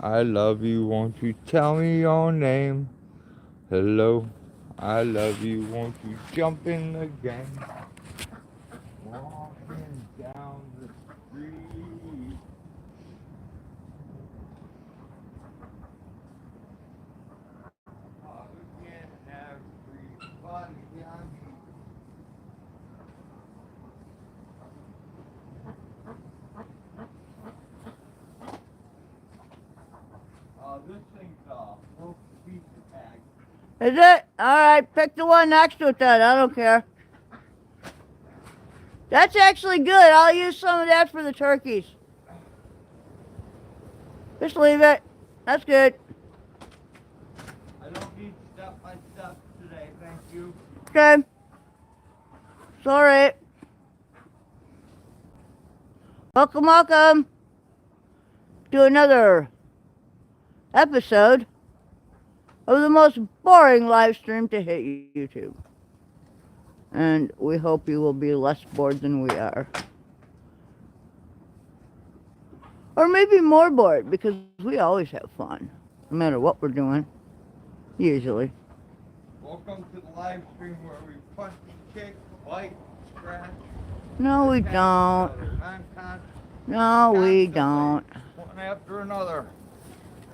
I love you, won't you tell me your name? Hello, I love you, won't you jump in the game? Walking down the street. Again, everybody on me. This thing's broke the pizza tag. Is it? Alright, pick the one next to it then. I don't care. That's actually good. I'll use some of that for the turkeys. Just leave it. That's good. I don't need step by step today, thank you. Okay. Sorry. Welcome to another episode of the most boring live stream to hit YouTube. And we hope you will be less bored than we are. Or maybe more bored, because we always have fun, no matter what we're doing, usually. Welcome to the live stream where we punch, kick, bite, scratch. No, we don't. No, we don't. One after another.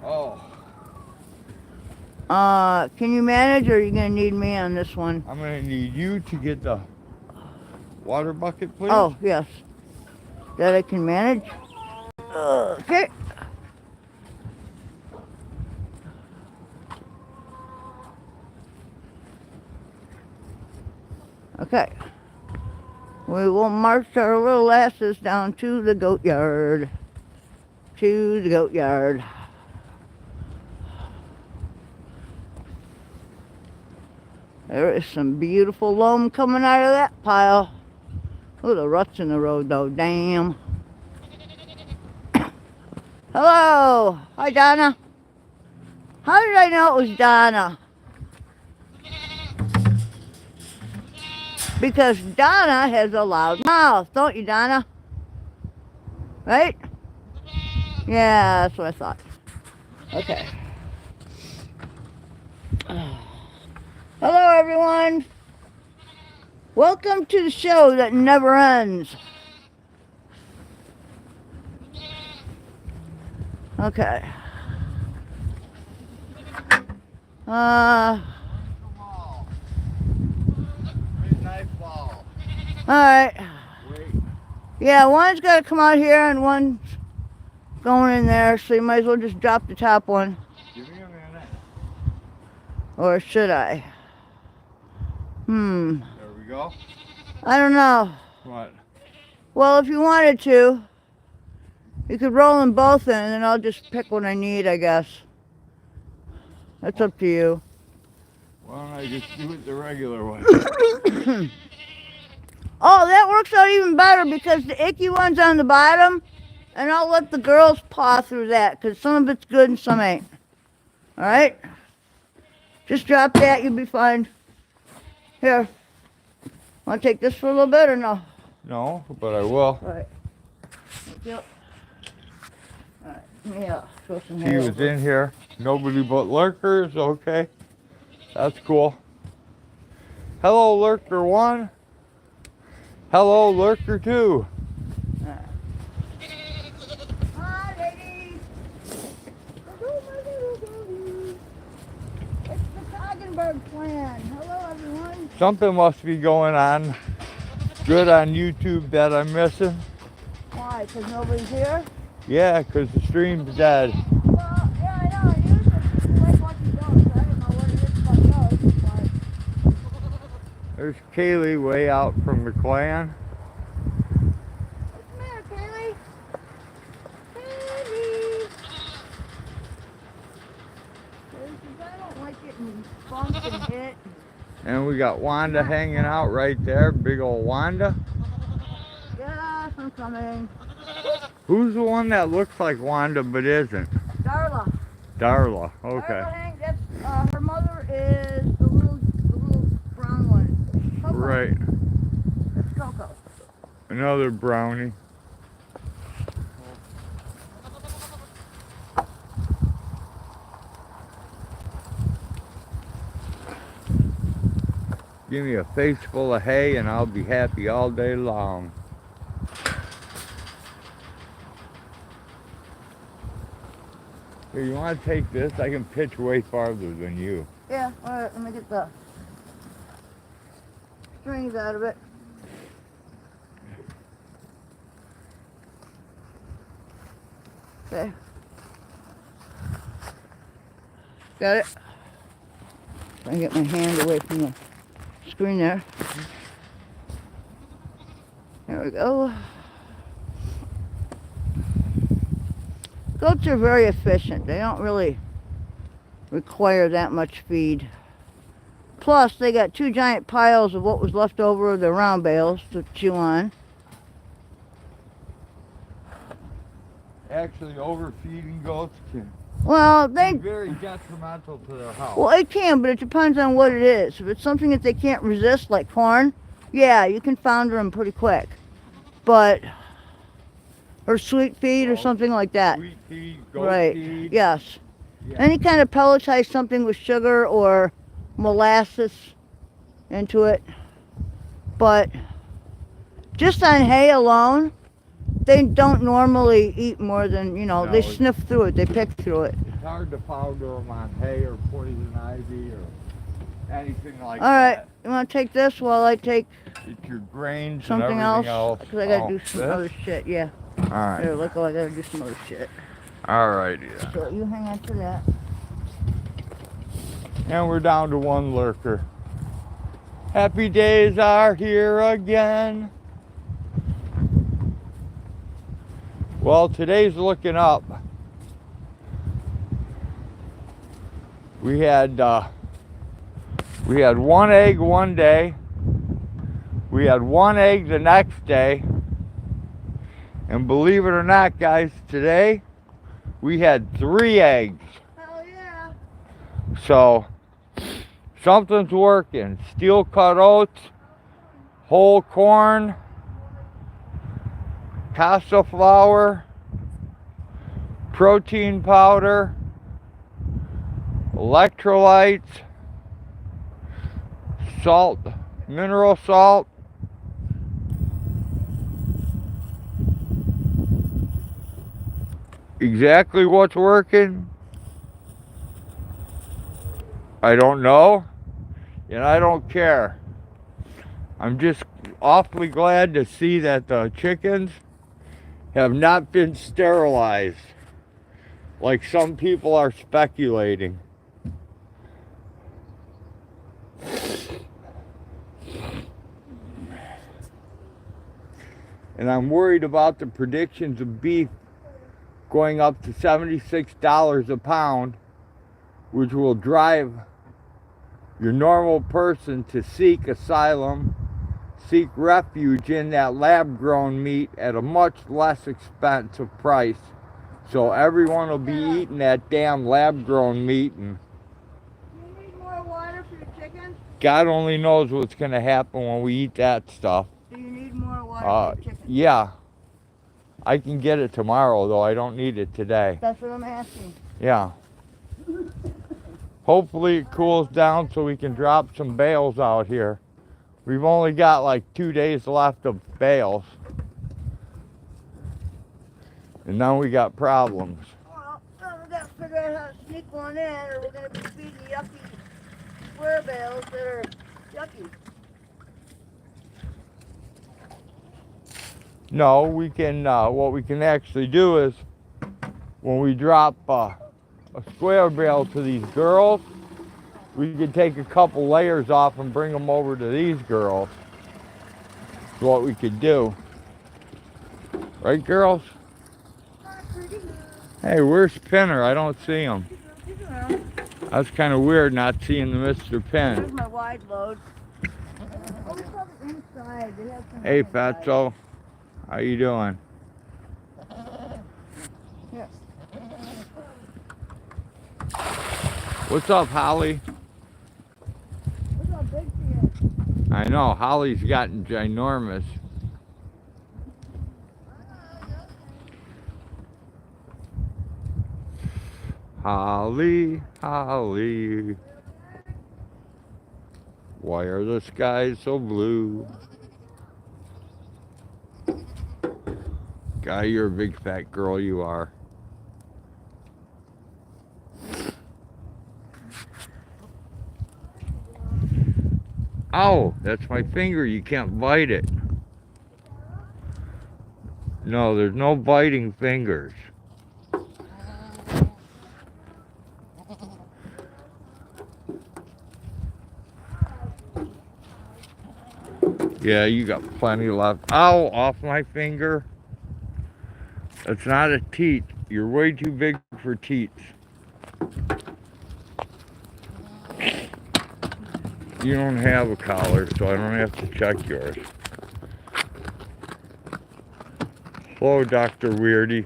Oh. Can you manage, or are you gonna need me on this one? I'm gonna need you to get the water bucket, please. Oh, yes. That I can manage? Okay. Okay. We will march our little asses down to the goat yard. To the goat yard. There is some beautiful loam coming out of that pile. Look at the ruts in the road though, damn. Hello! Hi, Donna. How did I know it was Donna? Because Donna has a loud mouth, don't you, Donna? Right? Yeah, that's what I thought. Okay. Hello, everyone. Welcome to the show that never ends. Okay. Midnight ball. Alright. Wait. Yeah, one's got to come out here and one's going in there, so you might as well just drop the top one. Give me a minute. Or should I? There we go. I don't know. What? Well, if you wanted to, you could roll them both in, and then I'll just pick what I need, I guess. That's up to you. Why don't I just do it the regular way? Oh, that works out even better because the icky one's on the bottom, and I'll let the girls paw through that because some of it's good and some ain't. All right? Just drop that, you'll be fine. Here. Want to take this for a little bit or no? No, but I will. All right. Yep. All right. Yeah. Throw some He hair was over. in here. Nobody but lurkers. Okay. That's cool. Hello, lurker 1. Hello, lurker 2. Hi, ladies. Hello, my little baby. It's the Toggenberg clan. Hello, everyone. Something must be going on good on YouTube that I'm missing. Why? Because nobody's here? Yeah, because the stream's dead. Well, yeah, I know. Usually people like watching dogs. I don't know what it is about dogs, but... There's Kaylee way out from the clan. What's the matter, Kaylee? Kaylee! I don't like getting bumped and hit. And we got Wanda hanging out right there. Big old Wanda. Yes, I'm coming. Who's the one that looks like Wanda but isn't? Darla. Darla. Okay. Darla, that's, her mother is the little brown one. Coco. Right. That's Coco. Another brownie. Give me a face full of hay and I'll be happy all day long. Here, you want to take this? I can pitch way farther than you. Yeah, alright, let me get the strings out of it. Okay. Got it. Try and get my hand away from the screen there. There we go. Goats are very efficient. They don't really require that much feed. Plus, they got 2 giant piles of what was left over of the round bales to chew on. Actually, overfeeding goats can Well, be very detrimental to their health. well, it can, but it depends on what it is. If it's something that they can't resist, like corn, yeah, you can founder them pretty quick. But, or sweet feed or something like that. Sweet feed, goat Right, feed. yes. Yeah. Any kind of pelletized something with sugar or molasses into it. But just on hay alone, they don't normally eat more than, you know, No, they sniff through it, they pick through it. It's hard to founder them on hay or poison ivy or anything like All right, that. you want to take this while I take Get your grains something and else? everything else. Because I got to do some this? other shit, yeah. Alright. Here, look, I got to do some other shit. Alright, yeah. So you hang on to that. And we're down to 1 lurker. Happy days are here again. Well, today's looking up. We had 1 egg one day. We had 1 egg the next day. And believe it or not, guys, today we had 3 eggs. Hell yeah. So something's working. Steel cut oats, whole corn, Cashapp flour, protein powder, electrolytes, salt, mineral salt, exactly what's working, I don't know, and I don't care. I'm just awfully glad to see that the chickens have not been sterilized like some people are speculating. And I'm worried about the predictions of beef going up to $76 a pound, which will drive your normal person to seek asylum, seek refuge in that lab-grown meat at a much less expensive price. So everyone will be eating that damn lab-grown meat, and Do you need more water for your chickens? God only knows what's going to happen when we eat that stuff. Do you need more water for your chickens? Yeah. I can get it tomorrow, though. I don't need it today. That's what I'm asking. Yeah. Hopefully it cools down so we can drop some bales out here. We've only got like 2 days left of bales. And now we got problems. Well, we got to figure out how to sneak one in, or we're going to be feeding yucky square bales that are yucky. No, we can, what we can actually do is when we drop a square bale to these girls, we can take a couple layers off and bring them over to these girls. That's what we could do. Right, girls? Hey, where's Pinner? I don't see him. That's kind of weird not seeing the Mr. Pin. There's my wide load. Oh, we saw the inside. They have some Hey, inside. Fatso. How you doing? Here. What's up, Holly? Look how big she is. I know, Holly's gotten ginormous. Holly, Holly. Why are the skies so blue? Guy, you're a big fat girl, you are. Ow, that's my finger. You can't bite it. No, there's no biting fingers. Yeah, you got plenty left. Ow, off my finger. That's not a teat. You're way too big for teats. You don't have a collar, so I don't have to check yours. Hello, Dr. Weirdy.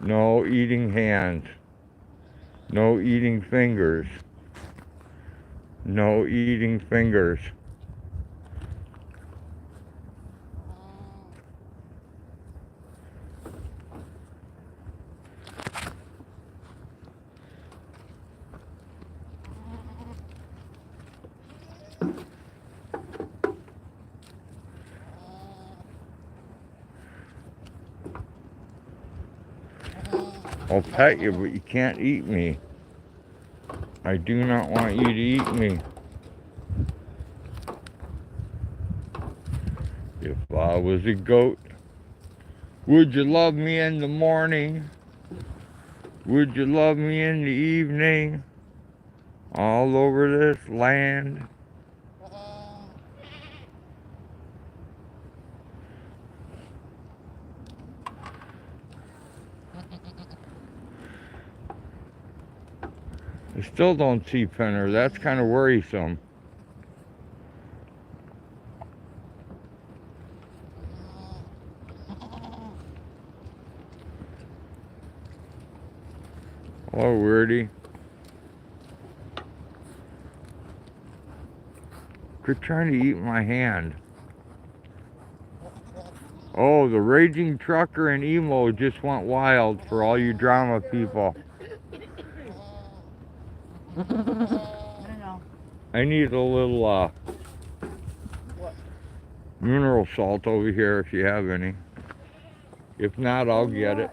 No eating hands. No eating fingers. No eating fingers. I'll pet you, but you can't eat me. I do not want you to eat me. If I was a goat, would you love me in the morning? Would you love me in the evening? All over this land. I still don't see Penner. That's kind of worrisome. Hello, Weirdy. Quit trying to eat my hand. Oh, the raging trucker and emo just went wild for all you drama people. I know. I need a little What? mineral salt over here if you have any. If not, I'll get it.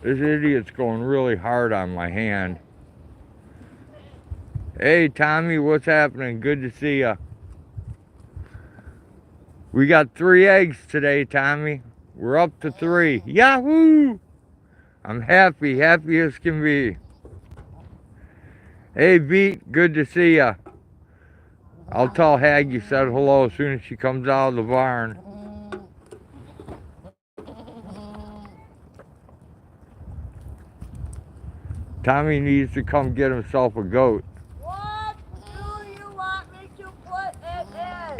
This idiot's going really hard on my hand. Hey, Tommy, what's happening? Good to see ya. We got 3 eggs today, Tommy. We're up to 3. Yahoo! I'm happy as can be. Hey, Beat, good to see ya. I'll tell Hag you said hello as soon as she comes out of the barn. Tommy needs to come get himself a goat. What do you want me to put it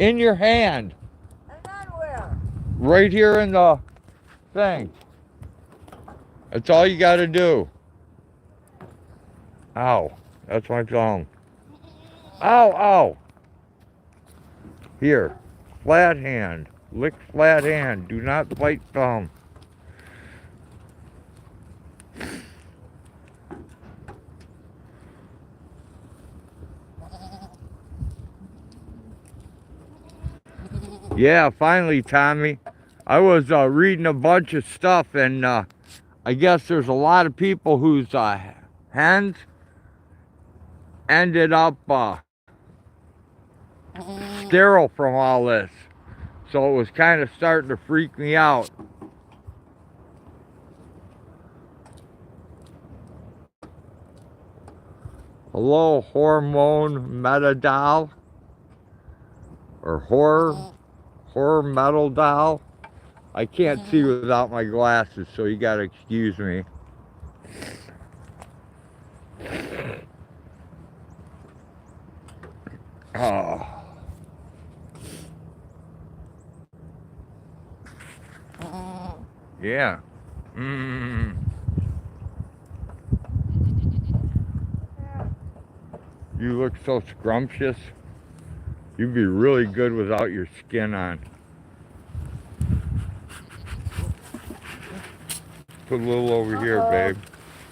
in? In your hand. And then where? Right here in the thing. That's all you gotta do. Ow. That's my thumb. Ow, ow. Here. Flat hand. Lick flat hand. Do not bite thumb. Yeah, finally, Tommy. I was reading a bunch of stuff, and I guess there's a lot of people whose hens ended up sterile from all this. So it was kind of starting to freak me out. Hello, hormone metadol, or horror metal doll. I can't see without my glasses, so you gotta excuse me. Oh. Yeah. You look so scrumptious. You'd be really good without your skin on. put a little over here, Uh-oh. babe.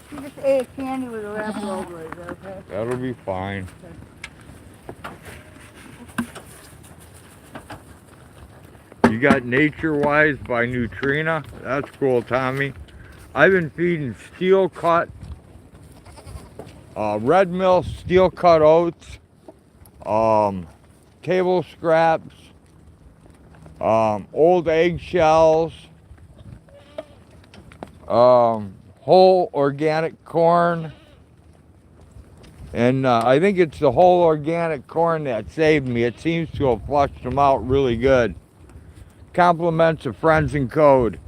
She just ate a candy with a wrapper over it. Is that okay? That'll be fine. You got Nature Wise by Neutrina. That's cool, Tommy. I've been feeding steel cut, red mill steel cut oats, table scraps, old eggshells, whole organic corn. And I think it's the whole organic corn that saved me. It seems to have flushed them out really good. Compliments of friends and code.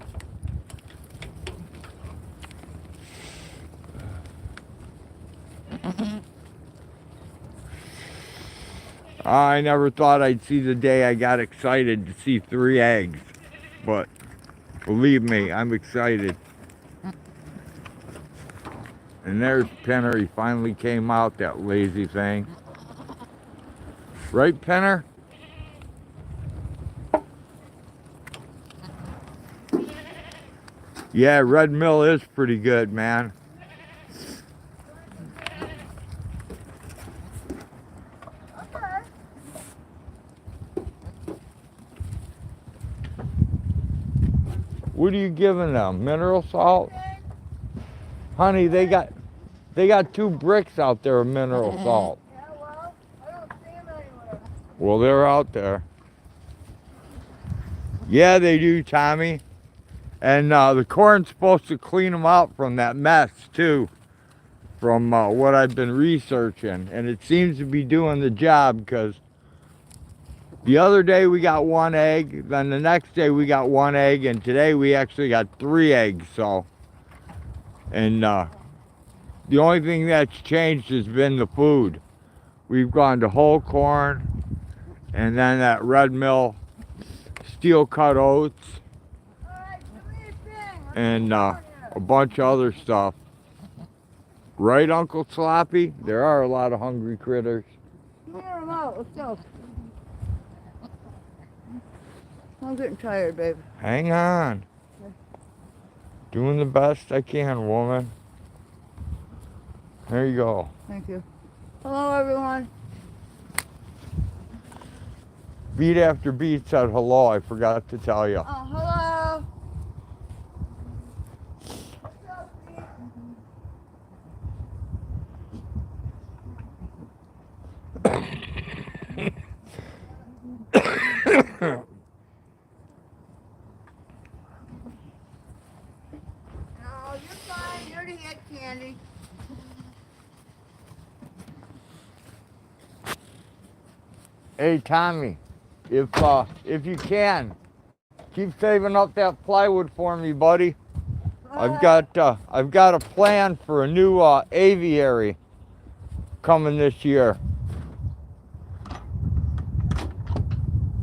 I never thought I'd see the day I got excited to see 3 eggs. But believe me, I'm excited. And there's Penner. He finally came out, that lazy thing. Right, Penner? Yeah, Red Mill is pretty good, man. Okay. What are you giving them? Mineral salt? Honey, they got 2 bricks out there of mineral salt. Yeah, well, I don't see them anywhere. Well, they're out there. Yeah, they do, Tommy. And the corn's supposed to clean them out from that mess, too. From what I've been researching. And it seems to be doing the job, because the other day we got 1 egg. Then the next day we got 1 egg. And today we actually got 3 eggs. So, and the only thing that's changed has been the food. We've gone to whole corn. And then that red mill steel cut oats. And a bunch of other stuff. Right, Uncle Sloppy? There are a lot of hungry critters. Clear them out. Let's go. I'm getting tired, babe. Hang on. Doing the best I can, woman. There you go. Thank you. Hello, everyone. Beat after beat said hello. I forgot to tell you. Oh, hello. No, you're fine. You already had candy. Hey, Tommy, if you can, keep saving up that plywood for me, buddy. I've got a plan for a new aviary coming this year.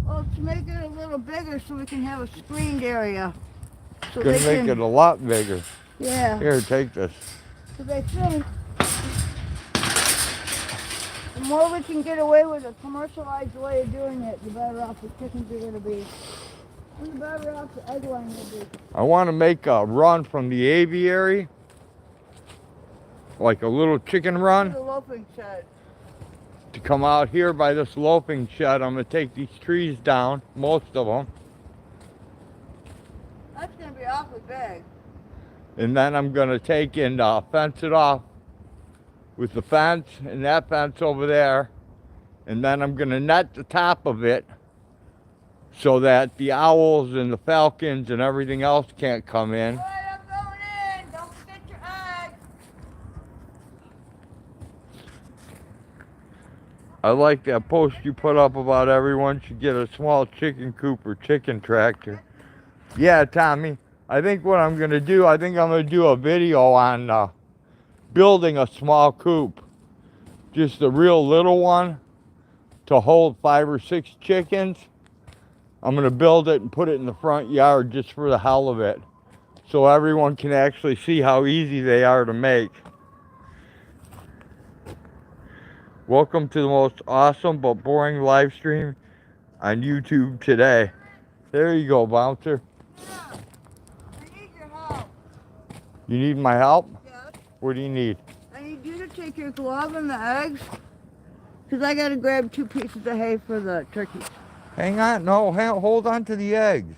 Well, to make it a little bigger so we can have a screened area. So Gonna they make can, it a lot bigger. yeah. Here, take this. So they think the more we can get away with a commercialized way of doing it, the better off the chickens are going to be. And the better off the egg line will be. I want to make a run from the aviary, like a little chicken run, The loafing shed. to come out here by this loafing shed. I'm going to take these trees down, most of them, That's going to be awfully big. and then I'm going to take and fence it off with the fence and that fence over there, and then I'm going to net the top of it so that the owls and the falcons and everything else can't come in. All right, I'm going in. Don't forget your egg. I like that post you put up about everyone should get a small chicken coop or chicken tractor. Yeah, Tommy, I think what I'm going to do, I think I'm going to do a video on building a small coop. Just a real little one to hold 5 or 6 chickens. I'm going to build it and put it in the front yard just for the hell of it, so everyone can actually see how easy they are to make. Welcome to the most awesome but boring live stream on YouTube today. There you go, Bouncer. Yeah. I need your help. You need my help? Yeah. What do you need? I need you to take your glove and the eggs, because I got to grab 2 pieces of hay for the turkeys. Hang on. No, hold on to the eggs.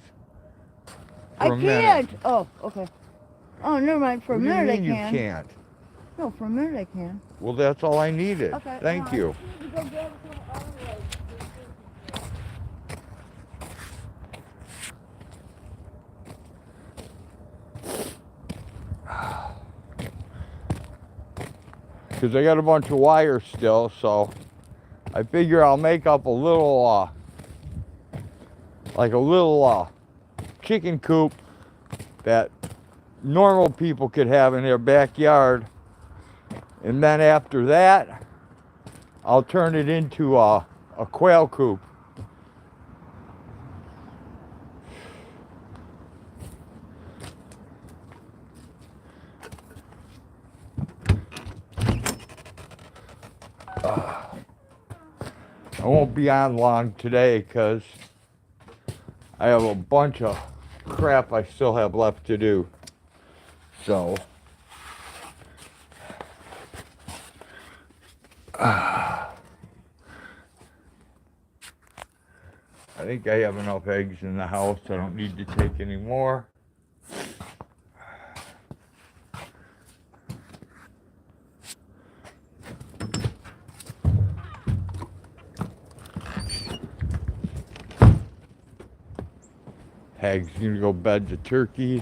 I For a minute. can't. Oh, okay. Oh, never mind. For a What do you minute I mean can. you can't? No, for a minute I can. Well, that's all I needed. Okay. Thank you. I need to go grab some other eggs. Because I got a bunch of wires still, so I figure I'll make up a little, like a little chicken coop that normal people could have in their backyard. And then after that, I'll turn it into a quail coop. I won't be on long today because I have a bunch of crap I still have left to do. So, I think I have enough eggs in the house. I don't need to take any more. Hag's gonna go bed the turkeys.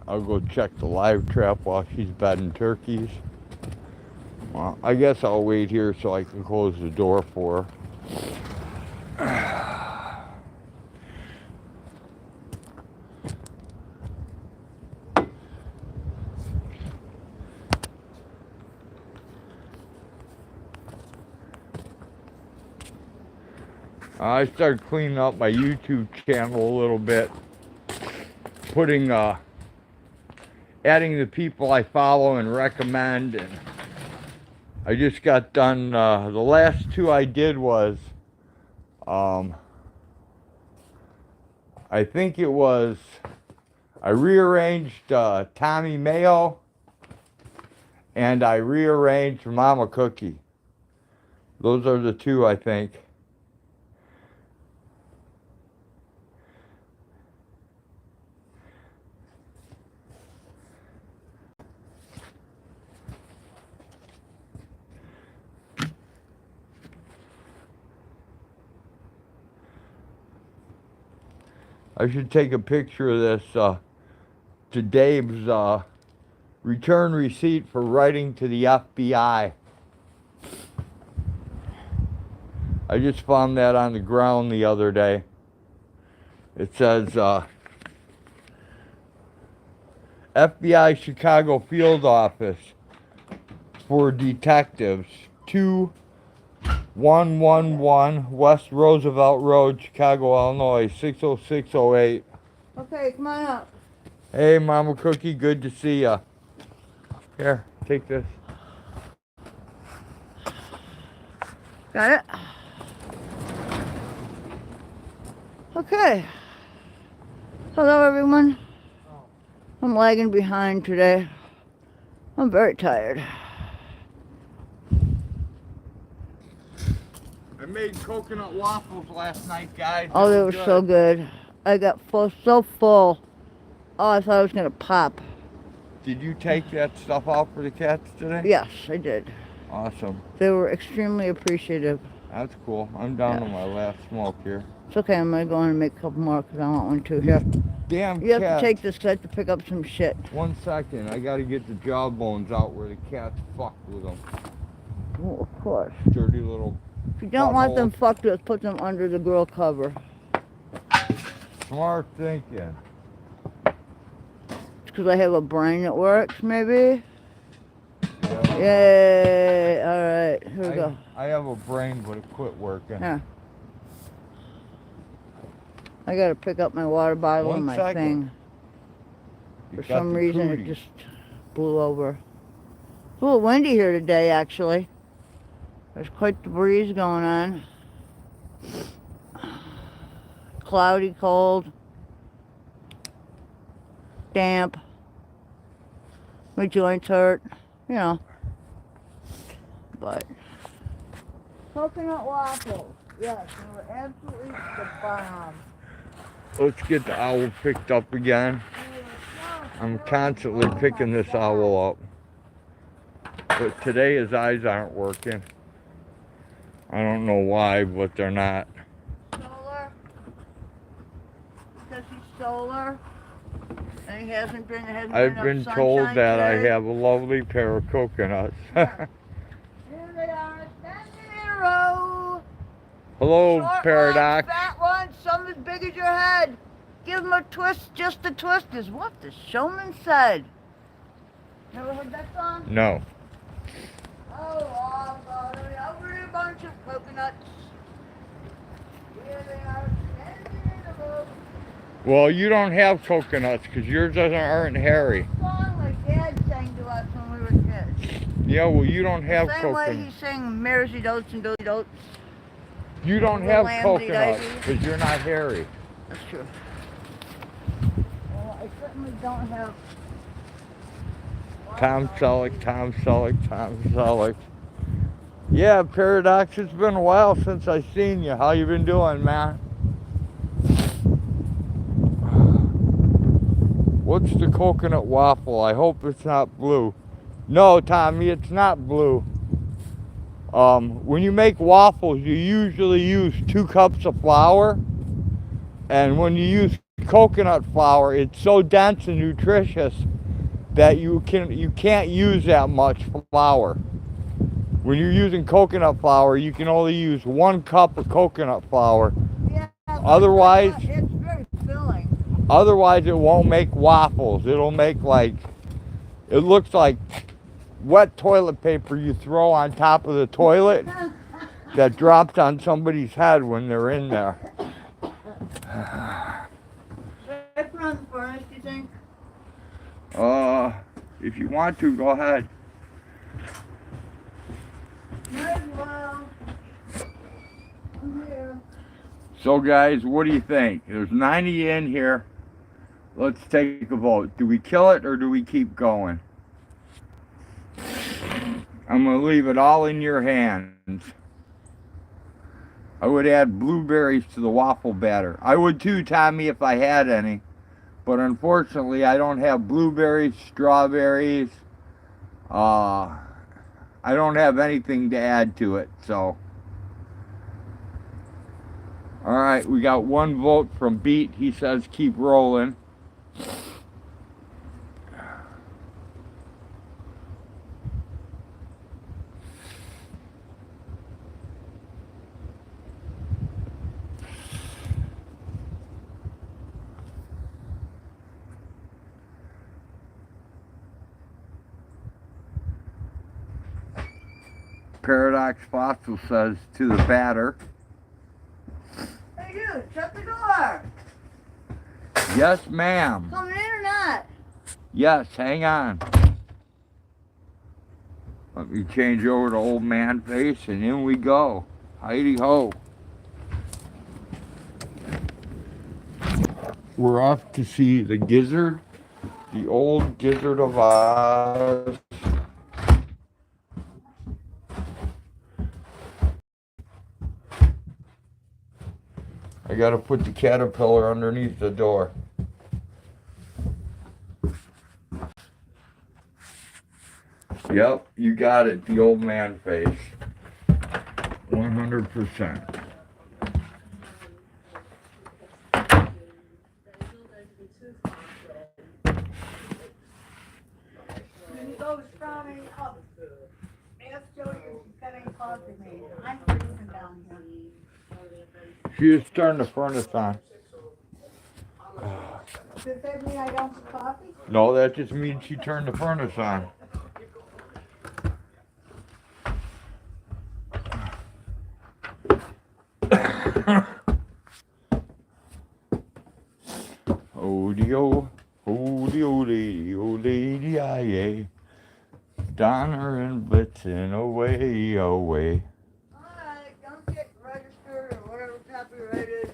I'll go check the live trap while she's bedding turkeys. Well, I guess I'll wait here so I can close the door for her. I started cleaning up my YouTube channel a little bit, putting, adding the people I follow and recommend, and I just got done, the last 2 I did was, I think it was, I rearranged, Tommy Mayo, and I rearranged Mama Cookie. Those are the 2, I think. I should take a picture of this to Dave's return receipt for writing to the FBI. I just found that on the ground the other day. It says FBI Chicago Field Office for Detectives, 2111 West Roosevelt Road, Chicago, Illinois, 60608. Okay, come on up. Hey, Mama Cookie, good to see ya. Here, take this. Got it? Okay. Hello, everyone. I'm lagging behind today. I'm very tired. I made coconut waffles last night, guys. Oh, they were so good. I got so full. Oh, I thought I was going to pop. Did you take that stuff out for the cats today? Yes, I did. Awesome. They were extremely appreciative. That's cool. I'm down to my last smoke here. It's okay, I'm going to go in and make a couple more because I want one too. Here. Damn You have cats. to take this because I have to pick up some shit. 1 second. I got to get the jawbones out where the cats fucked with them. Oh, of course. Dirty little... If you don't want them fucked with, put them under the grill cover. Smart thinking. It's because I have a brain that works, maybe? Yeah. Yay! Alright, here we go. I have a brain, but it quit working. Yeah. I gotta pick up my water bottle 1 and my second. thing. You For got some the reason, it cooties. just blew over. It's a little windy here today, actually. There's quite the breeze going on. Cloudy, cold. damp. My joints hurt, you know. But coconut waffles, yes, they were absolutely the bomb. Let's get the owl picked up again. I'm constantly picking this owl up. But today his eyes aren't working. I don't know why, but they're not. Solar? Because he's solar? And he hasn't been, I've been told that today. I have a lovely pair of coconuts. Here they are, standing in a row. Hello, Short Paradox. ones, fat ones, some as big as your head. Give them a twist, just a twist is what the showman said. Never heard that song? No. Oh, over a bunch of coconuts. Here they are, standing in a row. Well, you don't have coconuts because yours aren't hairy. Song my dad sang to us when we were kids. Yeah, well, you don't have The same way coconuts. he sang Maresy Dotes and Doty Dotes. You don't Little have lambsy coconuts daisy. because you're not hairy. That's true. Well, I certainly don't have... Tom Selleck. Yeah, Paradox, it's been a while since I seen you. How you been doing, man? What's the coconut waffle? I hope it's not blue. No, Tommy, it's not blue. When you make waffles, you usually use 2 cups of flour. And when you use coconut flour, it's so dense and nutritious that you can't use that much flour. When you're using coconut flour, you can only use 1 cup of coconut flour. Yeah, Otherwise, it's very filling. otherwise it won't make waffles. It'll make like, it looks like wet toilet paper you throw on top of the toilet that dropped on somebody's head when they're in there. Should I put on the furnace, do you think? If you want to, go ahead. Might as well. I'm here. So guys, what do you think? There's 90 in here. Let's take a vote. Do we kill it or do we keep going? I'm gonna leave it all in your hands. I would add blueberries to the waffle batter. I would too, Tommy, if I had any. But unfortunately, I don't have blueberries, strawberries. I don't have anything to add to it, so. All right, we got 1 vote from Beat. He says keep rolling. Paradox Fossil says to the batter. Hey, dude, shut the door. Yes, ma'am. Coming in or not? Yes, hang on. Let me change over to old man face and in we go. Heidi ho. We're off to see the gizzard, the old gizzard of Oz. I gotta put the caterpillar underneath the door. Yep, you got it, the old man face. 100%. When he goes from up, ask Jody if she's got any coffee made. I'm freezing down here. She just turned the furnace on. Does that mean I don't have coffee? No, that just means she turned the furnace on. Oh lady, aye, Donner and Blitzen, away, away. Alright, don't get registered or whatever copyrighted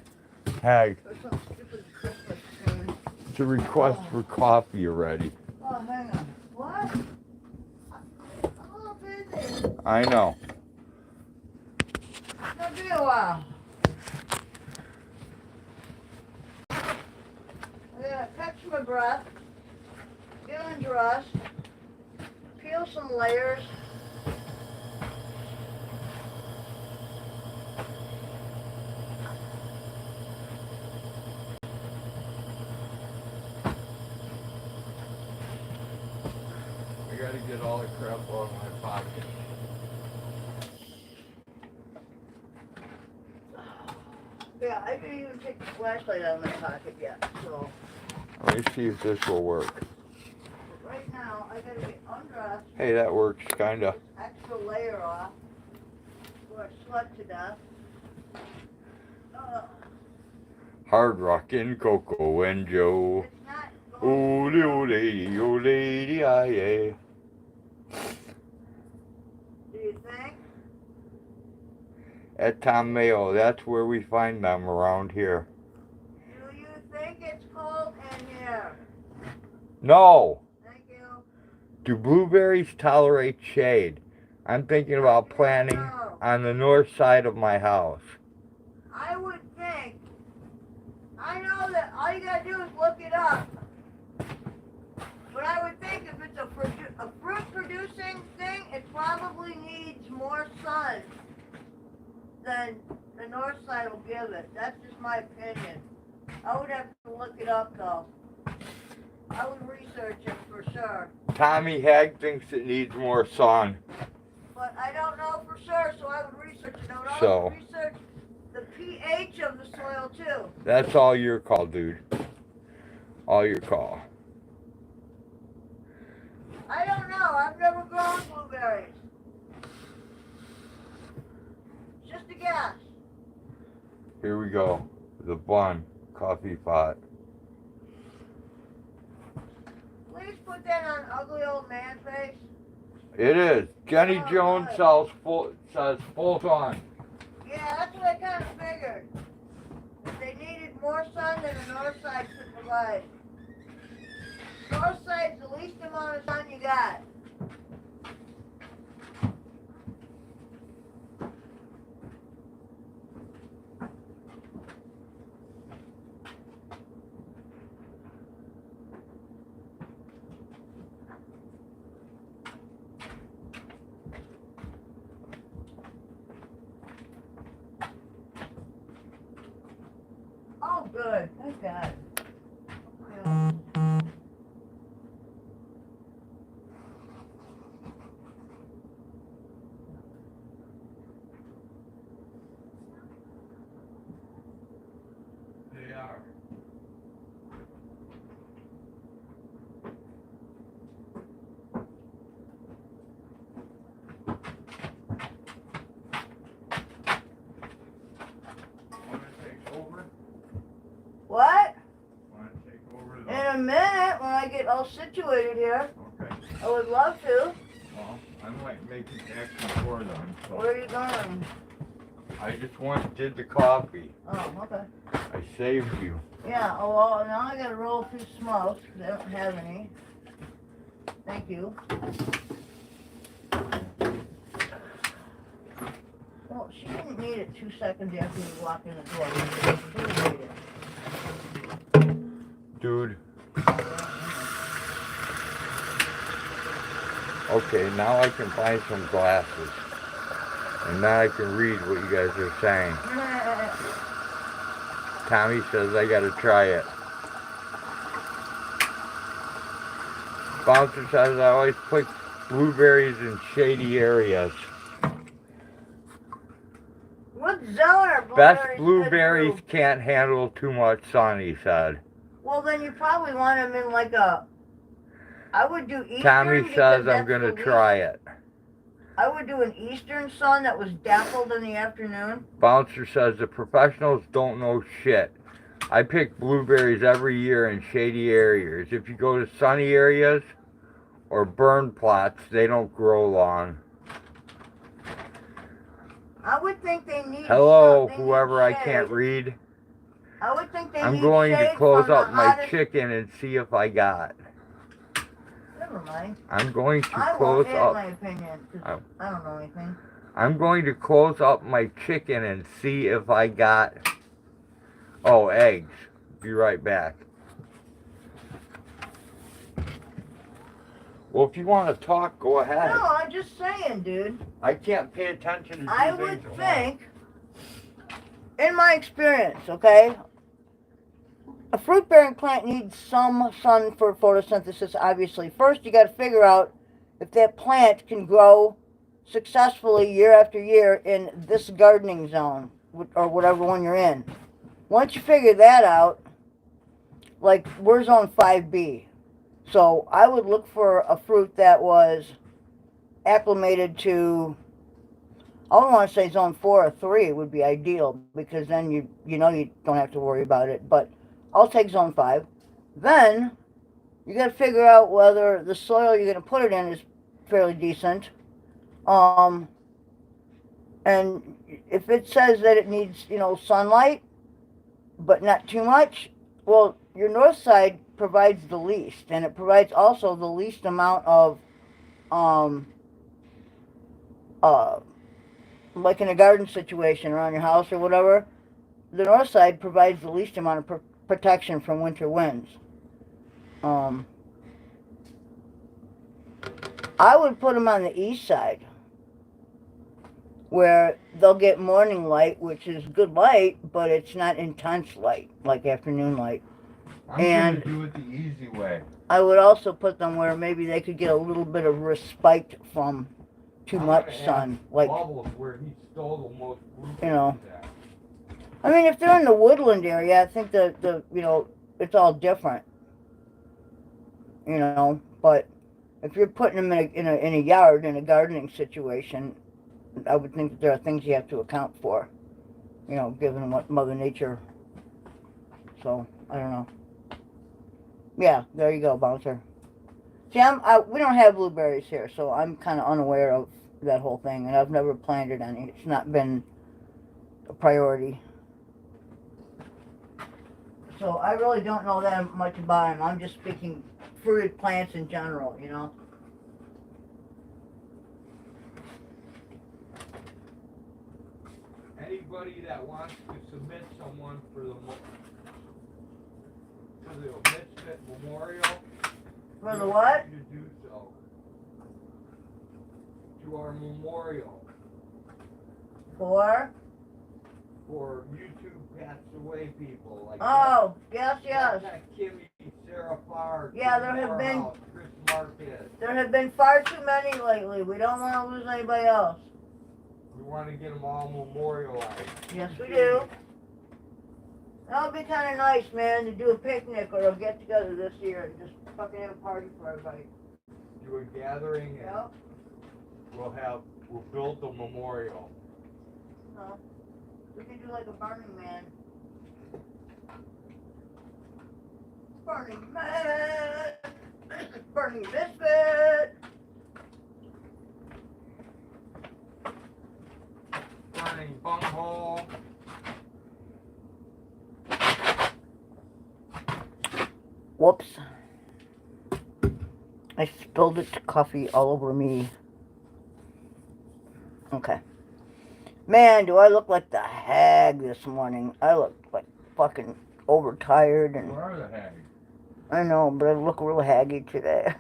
Hey, or some stupid Christmas tune. It's a request for coffee already. Oh, hang on. What? I'm a little busy. I know. It's gonna be a while. I gotta catch my breath, get undressed, peel some layers. I gotta get all the crap out of my pocket. Yeah, I didn't even take the flashlight out of my pocket yet, so Let me see if this will work. right now I gotta get undressed, Hey, that works, kinda. extra layer off, before I sweat to death. Hard rockin' Coco and Joe. It's not Oh, going oh lady, ah, yeah. Do you think? At Tom Mayo, that's where we find them around here. Do you think it's cold in here? No! Thank you. Do blueberries tolerate shade? I'm thinking about planting on the north side of my house. I would think. I know that all you gotta do is look it up. But I would think if it's a fruit producing thing, it probably needs more sun than the north side will give it. That's just my opinion. I would have to look it up though. I would research it for sure. Tommy Hag thinks it needs more sun. But I don't know for sure, so I would research it. I would So- also research the pH of the soil too. That's all your call, dude. All your call. I don't know. I've never grown blueberries. Just a guess. Here we go. The bun coffee pot. Please put that on ugly old man face. It is. Jenny Oh, Jones good. says full sun. Yeah, that's what I kind of figured. If they needed more sun than the north side could provide. North side's the least amount of sun you got. Oh, good. Thank God. Yeah. They are. Want to take over? What? Want to take over In a minute, when I get all situated here, Okay. I would love to. Well, I might make it action for them. Where So are you going? I just did the coffee. Oh, okay. I saved you. Yeah, oh, well, now I gotta roll a few smokes, 'cause I don't have any. Thank you. Well, she didn't need it 2 seconds after you walked in the door. She didn't need it. Dude. Okay, now I can find some glasses. And now I can read what you guys are saying. Tommy says I gotta try it. Bouncer says I always pick blueberries in shady areas. What zone are blueberries Best good blueberries to? can't handle too much sun, he said. Well, then you probably want them in like a... I would do eastern. Tommy because says I'm that's gonna the least- try it. I would do an eastern sun that was dappled in the afternoon. Bouncer says the professionals don't know shit. I pick blueberries every year in shady areas. If you go to sunny areas or burn plots, they don't grow long. I would think they need Hello, sun- they need whoever I shade. can't read. I would think they I'm need going to shade close from the up my hottest... chicken and see if I got. Never mind. I'm going to I close won't add up. my opinion, because I don't know anything. I'm going to close up my chicken and see if I got. Oh, eggs. Be right back. Well, if you want to talk, go ahead. No, I'm just saying, dude. I can't pay attention to two I things would at once. think, in my experience, okay, a fruit-bearing plant needs some sun for photosynthesis, obviously. First, you got to figure out if that plant can grow successfully year after year in this gardening zone, or whatever one you're in. Once you figure that out, like, we're zone 5B. So I would look for a fruit that was acclimated to, I don't want to say zone 4 or 3 would be ideal, because then you know you don't have to worry about it. But I'll take zone 5. Then you got to figure out whether the soil you're going to put it in is fairly decent. And if it says that it needs, you know, sunlight, but not too much, well, your north side provides the least, and it provides also the least amount of, like in a garden situation around your house or whatever, the north side provides the least amount of protection from winter winds. I would put them on the east side, where they'll get morning light, which is good light, but it's not intense light, like afternoon light. I'm going to do it the easy way. I would also put them where maybe they could get a little bit of respite from too much sun. Like, where he stole the most you know. I mean, if they're in the woodland area, I think the you know, it's all different. You know, but if you're putting them in a yard, in a gardening situation, I would think that there are things you have to account for, you know, given what Mother Nature. So I don't know. Yeah, there you go, Bouncer. See, we don't have blueberries here, so I'm kind of unaware of that whole thing, and I've never planted any. It's not been a priority. So I really don't know that much about them. I'm just speaking fruited plants in general, you know. Anybody that wants to submit someone for the Misfit Memorial, For the what? to do so. To our memorial. For YouTube passed away people. Like oh, yes, yes. That Kimmy, Sarah Farr, Yeah, there have been Chris Marquez. There have been far too many lately. We don't want to lose anybody else. We want to get them all memorialized. Yes, we do. That would be kind of nice, man, to do a picnic or a get-together this year and just fucking have a party for everybody. Do a gathering and Yep. we'll build the memorial. No. We could do like a Burning Man. Burning Man! Burning Biscuit! Burning bunghole. Whoops. I spilled it coffee all over me. Okay. Man, do I look like the hag this morning. I look like fucking overtired and... You are the hag. I know, but I look real haggy today.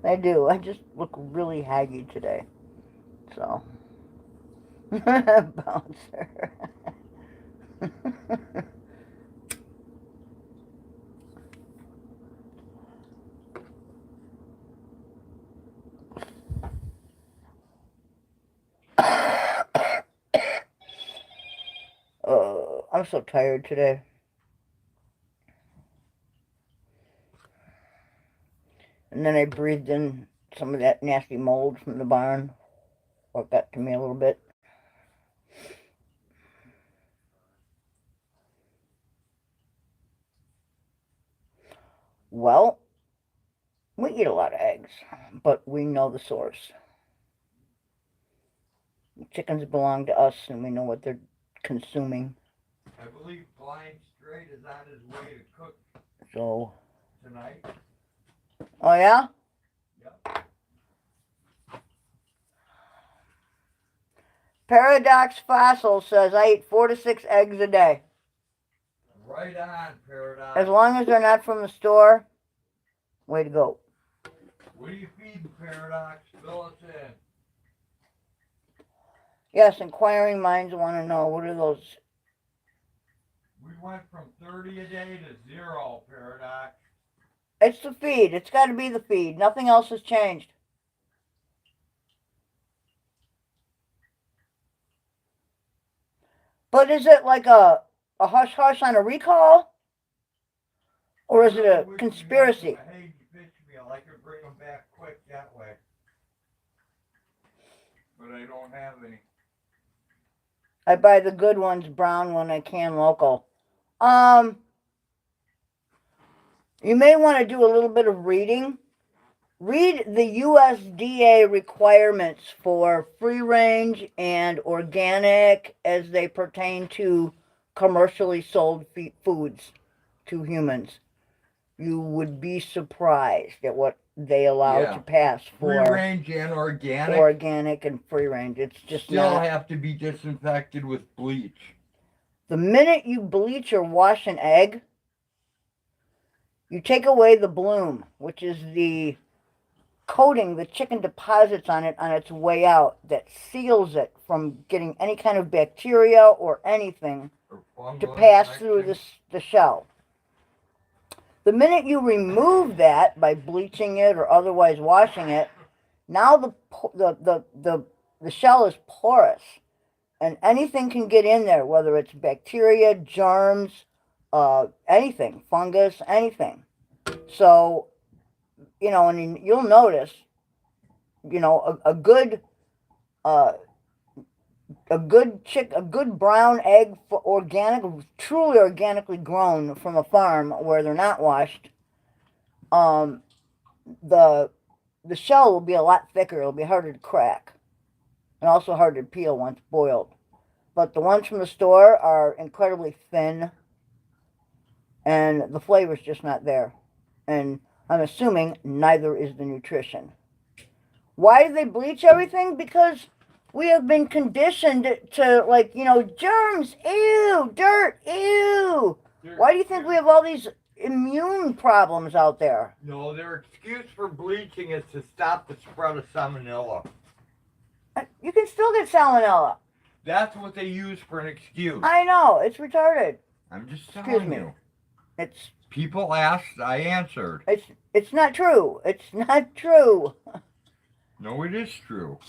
I do. I just look really haggy today. So. Bouncer. I'm so tired today. And then I breathed in some of that nasty mold from the barn. What got to me a little bit. Well, we eat a lot of eggs, but we know the source. The chickens belong to us, and we know what they're consuming. I believe Flying Straight is on his way to cook So, tonight. oh yeah? Yep. Paradox Fossil says I eat 4 to 6 eggs a day. Right on, Paradox. As long as they're not from the store, way to go. What are you feeding, Paradox? Fill us in. Yes, inquiring minds want to know, what are those? We went from 30 a day to 0, Paradox. It's the feed. It's got to be the feed. Nothing else has changed. But is it like a hush-hush on a recall? Or is it a conspiracy? I hate fish meal. I could bring them back quick that way. But I don't have any. I buy the good ones brown when I can local. You may want to do a little bit of reading. Read the USDA requirements for free range and organic as they pertain to commercially sold foods to humans. You would be surprised at what they allow to pass for free range and organic. Organic and free range. It's just still not. Have to be disinfected with bleach. The minute you bleach or wash an egg, you take away the bloom, which is the coating the chicken deposits on it on its way out that seals it from getting any kind of bacteria or anything to pass through the shell. The minute you remove that by bleaching it or otherwise washing it, now the shell is porous and anything can get in there, whether it's bacteria, germs, anything, fungus, anything. So, you know, and you'll notice, you know, a good brown egg, for organic, truly organically grown from a farm where they're not washed, the shell will be a lot thicker. It'll be harder to crack, and also harder to peel once boiled. But the ones from the store are incredibly thin, and the flavor's just not there. And I'm assuming neither is the nutrition. Why do they bleach everything? Because we have been conditioned to, like, you know, germs, ew, dirt, ew. Why do you think we have all these immune problems out there? No, their excuse for bleaching is to stop the spread of salmonella. You can still get salmonella. That's what they use for an excuse. I know, it's retarded. I'm just telling you. It's people asked, I answered. It's not true. It's not true. No, it is true.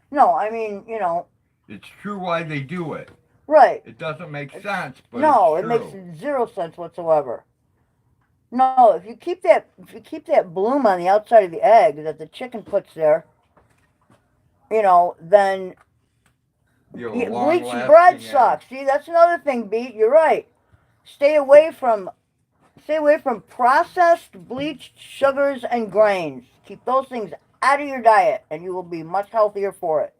No, I mean, you know. It's true why they do it. Right. It doesn't make sense, but no, it's true. It makes zero sense whatsoever. No, if you keep that bloom on the outside of the egg that the chicken puts there, you know, then bleached bread sucks. See, that's another thing, Beat. You're right. Stay away from processed bleached sugars and grains. Keep those things out of your diet, and you will be much healthier for it.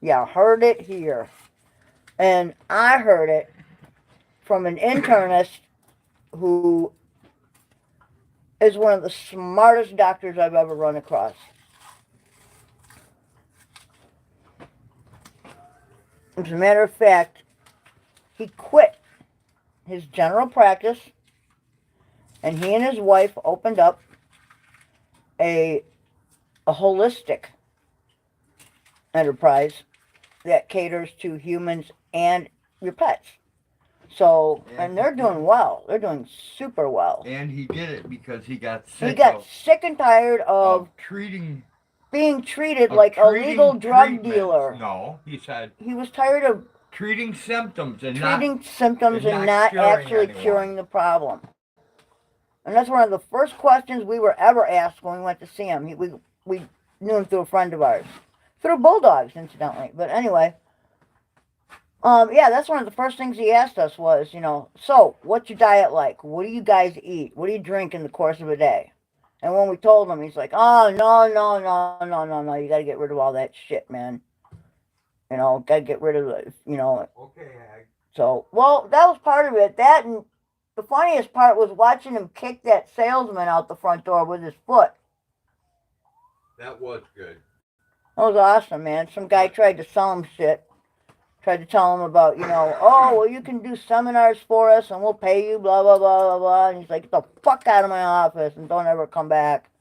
Yeah, heard it here. And I heard it from an internist who is one of the smartest doctors I've ever run across. As a matter of fact, he quit his general practice, and he and his wife opened up a holistic enterprise that caters to humans and your pets. So, and they're doing well. They're doing super well. And he did it because he got sick. He got sick and tired of being treated like a legal drug dealer. No, he said he was tired of treating symptoms and not actually curing the problem. And that's one of the first questions we were ever asked when we went to see him. We knew him through a friend of ours. Through bulldogs, incidentally. But anyway, yeah, that's one of the first things he asked us was, you know, so, what's your diet like? What do you guys eat? What do you drink in the course of a day? And when we told him, he's like, oh, no, you got to get rid of all that shit, man. You know, gotta get rid of the, you know. Okay, Hag. So, well, that was part of it. That, and the funniest part was watching him kick that salesman out the front door with his foot. That was good. That was awesome, man. Some guy tried to sell him shit. Tried to tell him about, you know, oh, well, you can do seminars for us and we'll pay you, blah, blah, blah, blah, blah. And he's like, get the fuck out of my office and don't ever come back.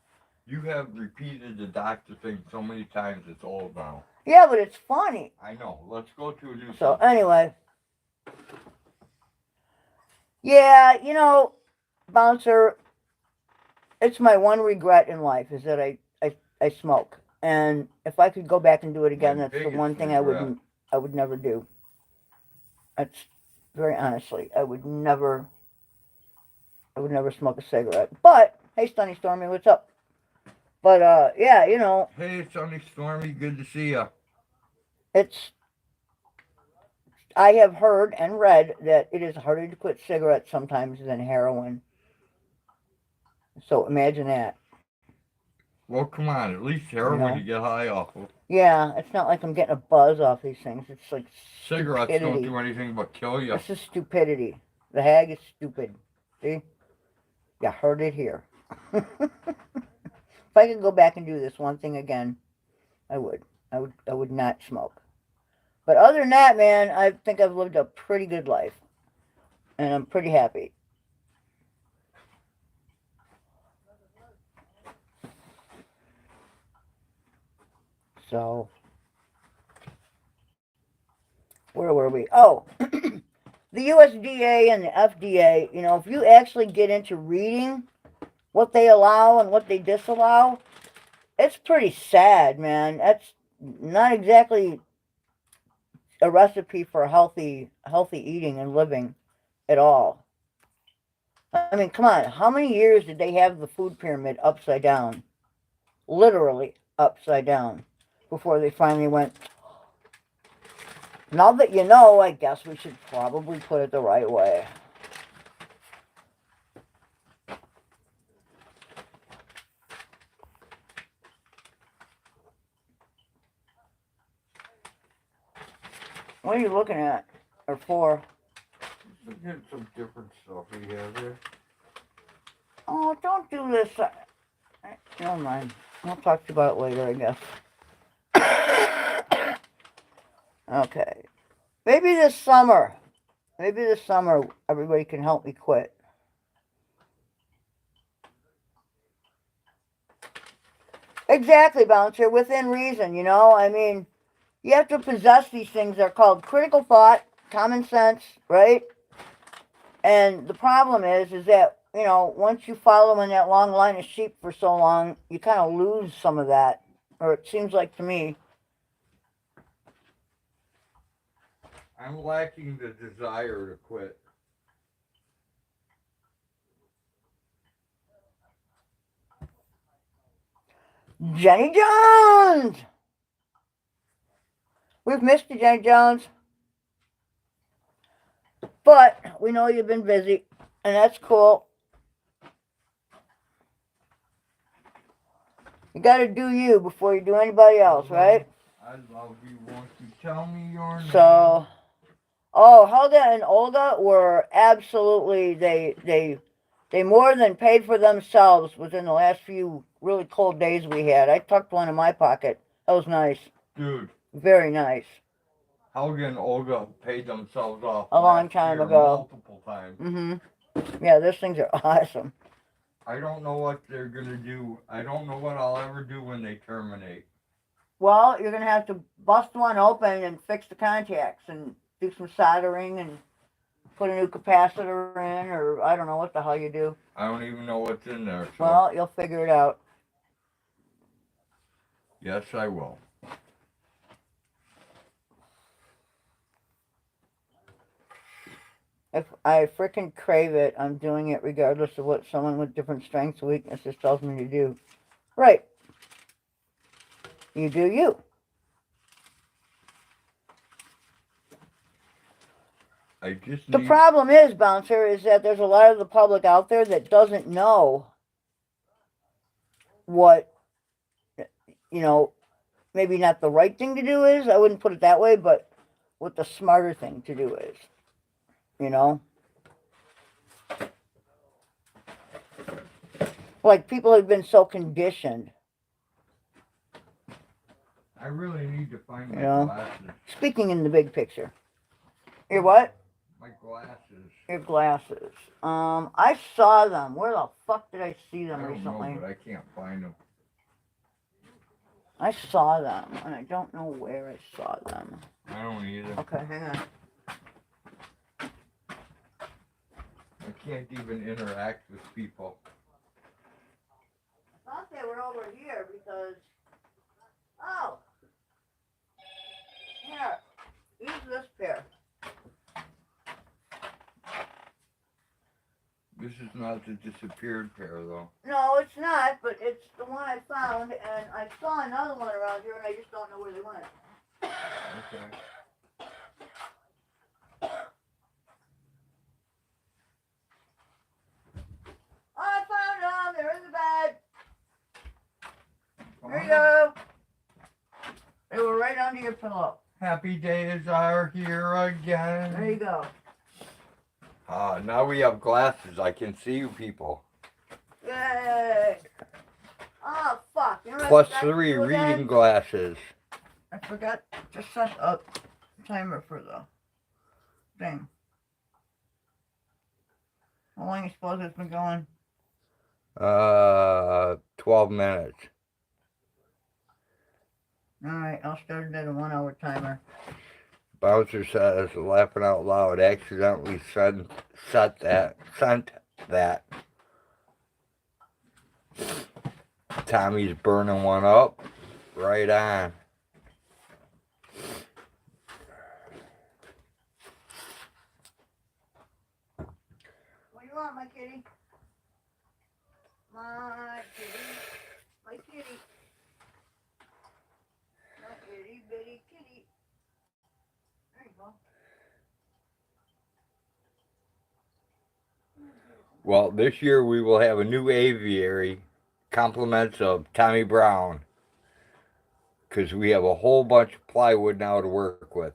You have repeated the doctor thing so many times, it's old now. Yeah, but it's funny. I know. Let's go to a new So, subject. anyway. Yeah, you know, Bouncer, it's my one regret in life is that I smoke. And if I could go back and do it again, My that's the biggest one thing regret. I would never do. That's very honestly, I would never smoke a cigarette. But hey, Sunny Stormy, what's up? But yeah, you know, Hey, Sunny Stormy, good to see ya. I have heard and read that it is harder to quit cigarettes sometimes than heroin. So imagine that. Well, come on. At least heroin you get high off of. Yeah, it's not like I'm getting a buzz off these things. It's like Cigarettes stupidity. don't do anything but kill you. This is stupidity. The Hag is stupid. See? You heard it here. If I could go back and do this one thing again, I would. I would not smoke. But other than that, man, I think I've lived a pretty good life. And I'm pretty happy. So, where were we? Oh, the USDA and the FDA, you know, if you actually get into reading what they allow and what they disallow, it's pretty sad, man. That's not exactly a recipe for healthy eating and living at all. I mean, come on. How many years did they have the food pyramid upside down? Literally upside down. Before they finally went, now that you know, I guess we should probably put it the right way. What are you looking at? Or for? Look at some different stuff we have here. Oh, don't do this. Never mind. I'll talk to you about it later, I guess. Okay. Maybe this summer everybody can help me quit. Exactly, Bouncer, within reason, you know? I mean, you have to possess these things. They're called critical thought, common sense, right? And the problem is that, you know, once you follow in that long line of sheep for so long, you kind of lose some of that. Or it seems like to me. I'm lacking the desire to quit. Jenny Jones! We've missed you, Jenny Jones. But we know you've been busy, and that's cool. You gotta do you before you do anybody else, right? I love you. Won't you tell me your name? So, oh, Helga and Olga were absolutely, they more than paid for themselves within the last few really cold days we had. I tucked one in my pocket. That was nice. Dude. Very nice. Helga and Olga paid themselves off a long time ago. Multiple times. Mm-hmm. Yeah, those things are awesome. I don't know what they're going to do. I don't know what I'll ever do when they terminate. Well, you're going to have to bust one open and fix the contacts and do some soldering and put a new capacitor in, or I don't know what the hell you do. I don't even know what's in there. So. Well, you'll figure it out. Yes, I will. If I frickin' crave it, I'm doing it regardless of what someone with different strengths and weaknesses tells me to do. Right. You do you. The problem is, Bouncer, is that there's a lot of the public out there that doesn't know what, you know, maybe not the right thing to do is. I wouldn't put it that way, but what the smarter thing to do is. You know? Like, people have been so conditioned. I really need to find my Yeah. glasses. Speaking in the big picture. Your what? My glasses. Your glasses. I saw them. Where the fuck did I see them I don't recently? know, but I can't find them. I saw them, and I don't know where I saw them. I don't either. Okay, hang on. I can't even interact with people. I thought they were over here because... Oh! Here. Use this pair. This is not the disappeared pair, though. No, it's not, but it's the one I found, and I saw another one around here, and I just don't know where they went. Okay. I found them! They're in the bed! There you go! They were right under your pillow. Happy days are here again. There you go. Now we have glasses. I can see you people. Yay! Oh, fuck. You know what I Plus forgot to 3 do again? reading glasses. I forgot to set a timer for the thing. How long you suppose it's been going? 12 minutes. Alright, I'll start it at a 1 hour timer. Bouncer says, laughing out loud, accidentally sent that. Tommy's burning one up. Right on. What do you want, my kitty? My kitty. My kitty. My itty bitty kitty. There you go. Well, this year we will have a new aviary. Compliments of Tommy Brown. Because we have a whole bunch of plywood now to work with.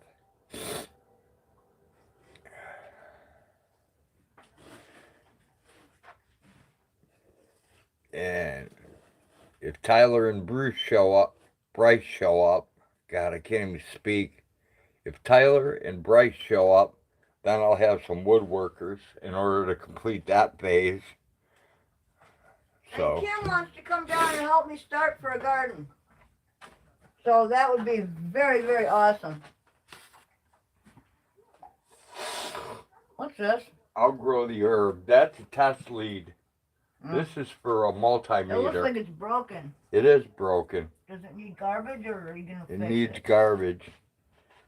And if Tyler and Bryce show up, God, I can't even speak. If Tyler and Bryce show up, then I'll have some woodworkers in order to complete that phase. So, And Kim wants to come down and help me start for a garden. So that would be very, very awesome. What's this? I'll grow the herb. That's a test lead. Hmm? This is for a It looks multimeter. like it's broken. It is broken. Does it need garbage, or are you going to It fix needs it? garbage.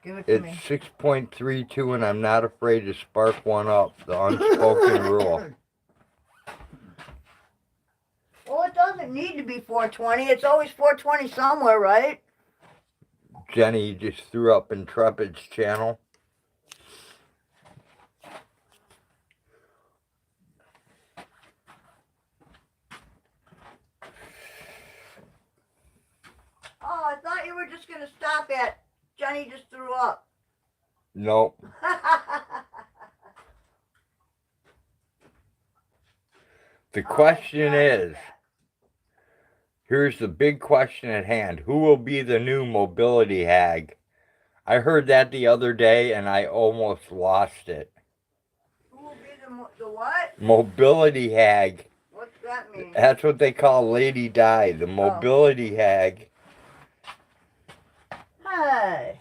Give it to It's me. 6.32 and I'm not afraid to spark one up. The unspoken rule. Well, it doesn't need to be 420. It's always 420 somewhere, right? Jenny just threw up Intrepid's channel. Oh, I thought you were just going to stop at Johnny just threw up. Nope. The question is, here's the big question at hand. Who will be the new mobility hag? I heard that the other day and I almost lost it. Who will be the what? Mobility hag. What's that mean? That's what they call Lady Di, the mobility hag. Hey,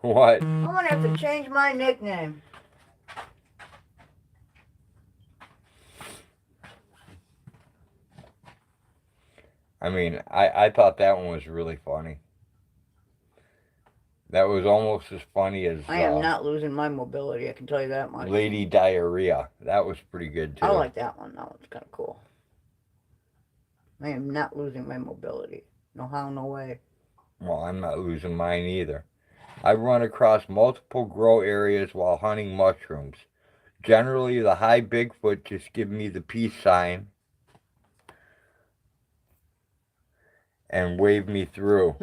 What? I'm going to have to change my nickname. I mean, I thought that one was really funny. That was almost as funny as I am not losing my mobility, I can tell you that much. Lady Diarrhea. That was pretty good too. I like that one. That one's kind of cool. I am not losing my mobility. No how, no way. Well, I'm not losing mine either. I run across multiple grow areas while hunting mushrooms. Generally, the high Bigfoot just give me the peace sign. and wave me through.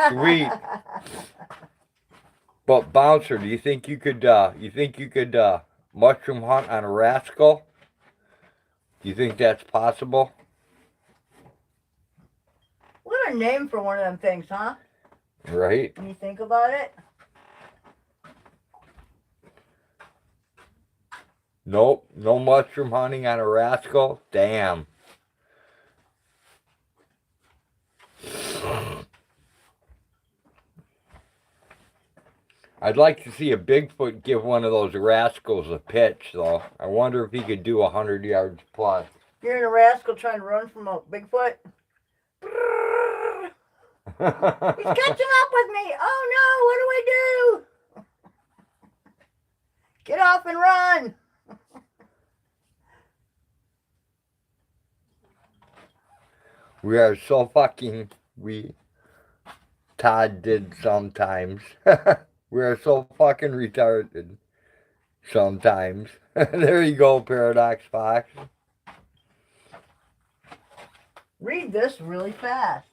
Sweet. But Bouncer, do you think you could mushroom hunt on a rascal? Do you think that's possible? What a name for one of them things, huh? Right? When you think about it. Nope, no mushroom hunting on a rascal. Damn. I'd like to see a Bigfoot give one of those rascals a pitch, though. I wonder if he could do 100 yards plus. You're in a rascal trying to run from a Bigfoot. He's catching up with me. Oh no, what do I do? Get off and run. We are so fucking... Todd did sometimes. We are so fucking retarded. Sometimes. There you go, Paradox Fox. Read this really fast.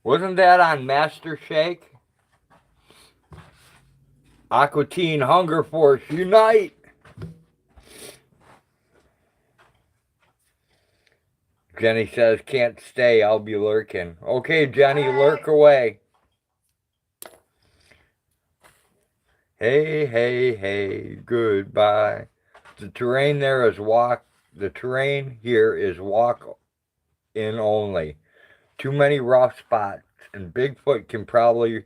Wasn't that on Master Shake? Aqua Teen Hunger Force, unite! Jenny says, can't stay, I'll be lurking. Okay, Jenny, lurk away. Hey, hey, hey, goodbye. The terrain here is walk in only. Too many rough spots, and Bigfoot can probably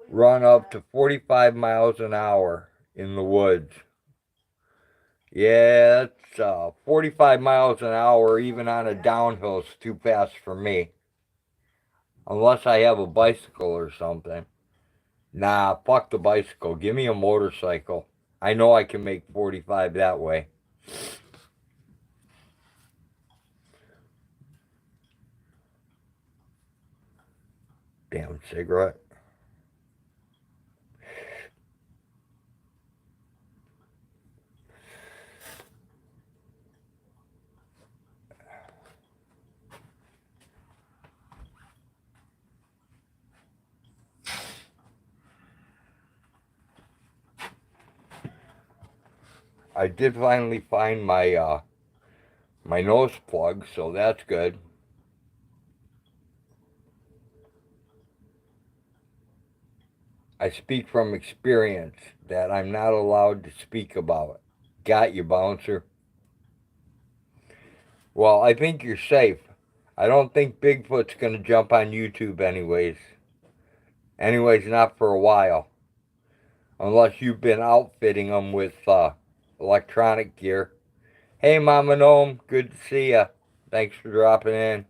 run up to 45 miles an hour in the woods. Yeah, that's 45 miles an hour even on a downhill is too fast for me. Unless I have a bicycle or something. Nah, fuck the bicycle. Give me a motorcycle. I know I can make 45 that way. Damn cigarette. I did finally find my my nose plug, so that's good. I speak from experience that I'm not allowed to speak about. Got you, Bouncer. Well, I think you're safe. I don't think Bigfoot's going to jump on YouTube anyways. Anyways, not for a while. Unless you've been outfitting them with electronic gear. Hey, Mama Gnome. Good to see ya. Thanks for dropping in.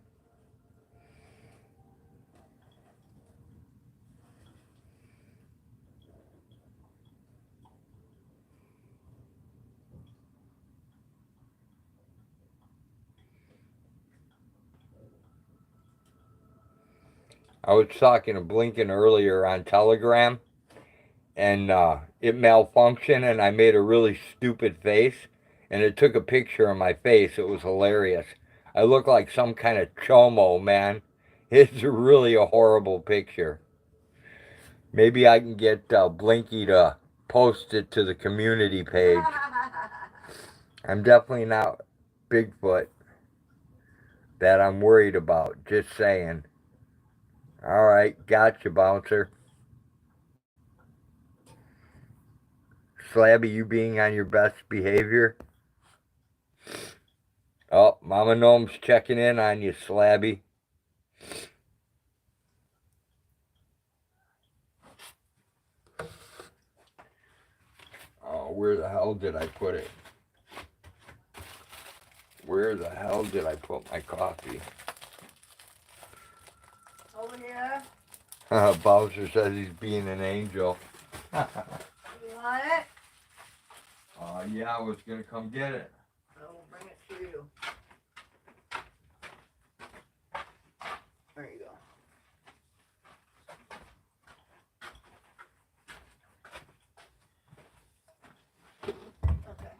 I was talking to Blinken earlier on Telegram, and it malfunctioned, and I made a really stupid face, and it took a picture of my face. It was hilarious. I look like some kind of chomo, man. It's really a horrible picture. Maybe I can get Blinky to post it to the community page. I'm definitely not Bigfoot that I'm worried about. Just saying. Alright, gotcha, Bouncer. Slabby, you being on your best behavior? Oh, Mama Gnome's checking in on you, Slabby. Oh, where the hell did I put it? Where the hell did I put my coffee? Over here. Bowser says he's being an angel. You want it? Yeah, I was going to come get it. I will bring it to you. There you go. Okay.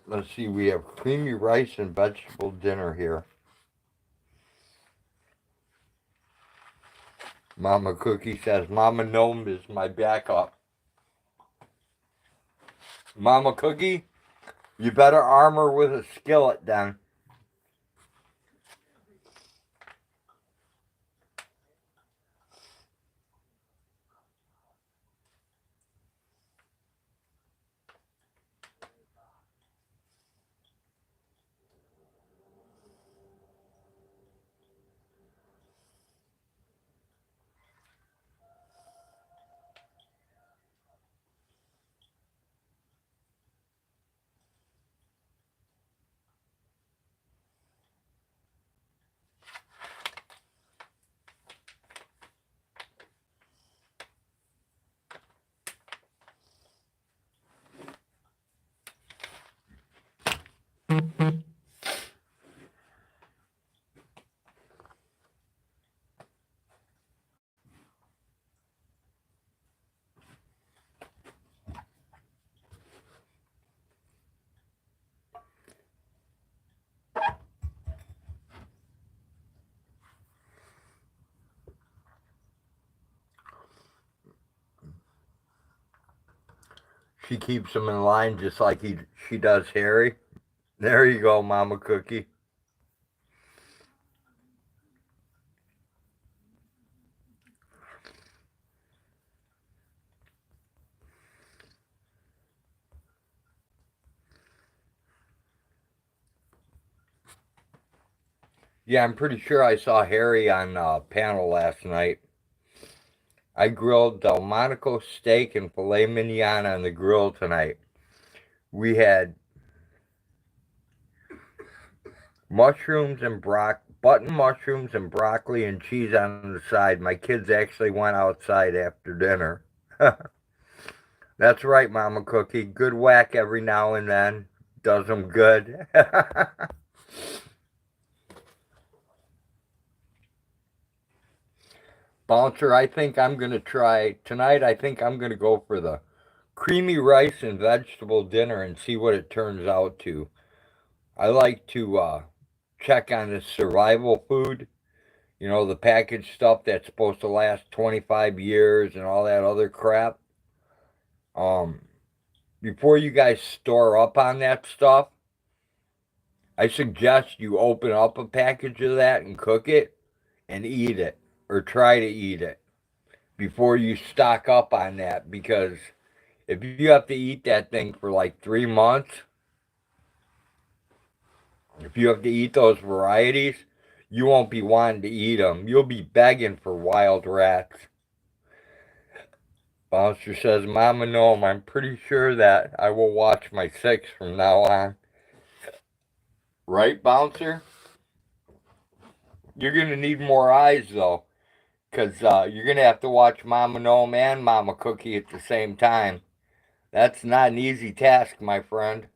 Let's see, we have creamy rice and vegetable dinner here. Mama Cookie says, Mama Gnome is my backup. Mama Cookie, you better armor with a skillet then. She keeps him in line just like she does Harry. There you go, Mama Cookie. Yeah, I'm pretty sure I saw Harry on panel last night. I grilled Delmonico steak and filet mignon on the grill tonight. We had button mushrooms and broccoli and cheese on the side. My kids actually went outside after dinner. That's right, Mama Cookie. Good whack every now and then does them good. Bouncer, I think I'm going to try tonight. I think I'm going to go for the creamy rice and vegetable dinner and see what it turns out to. I like to check on the survival food, you know, the packaged stuff that's supposed to last 25 years and all that other crap. Before you guys store up on that stuff, I suggest you open up a package of that and cook it and eat it, or try to eat it before you stock up on that, because if you have to eat that thing for like 3 months, if you have to eat those varieties, you won't be wanting to eat them. You'll be begging for wild rats. Bouncer says, Mama Gnome, I'm pretty sure that I will watch my 6 from now on. Right, Bouncer? You're going to need more eyes, though, because you're going to have to watch Mama Gnome and Mama Cookie at the same time. That's not an easy task, my friend.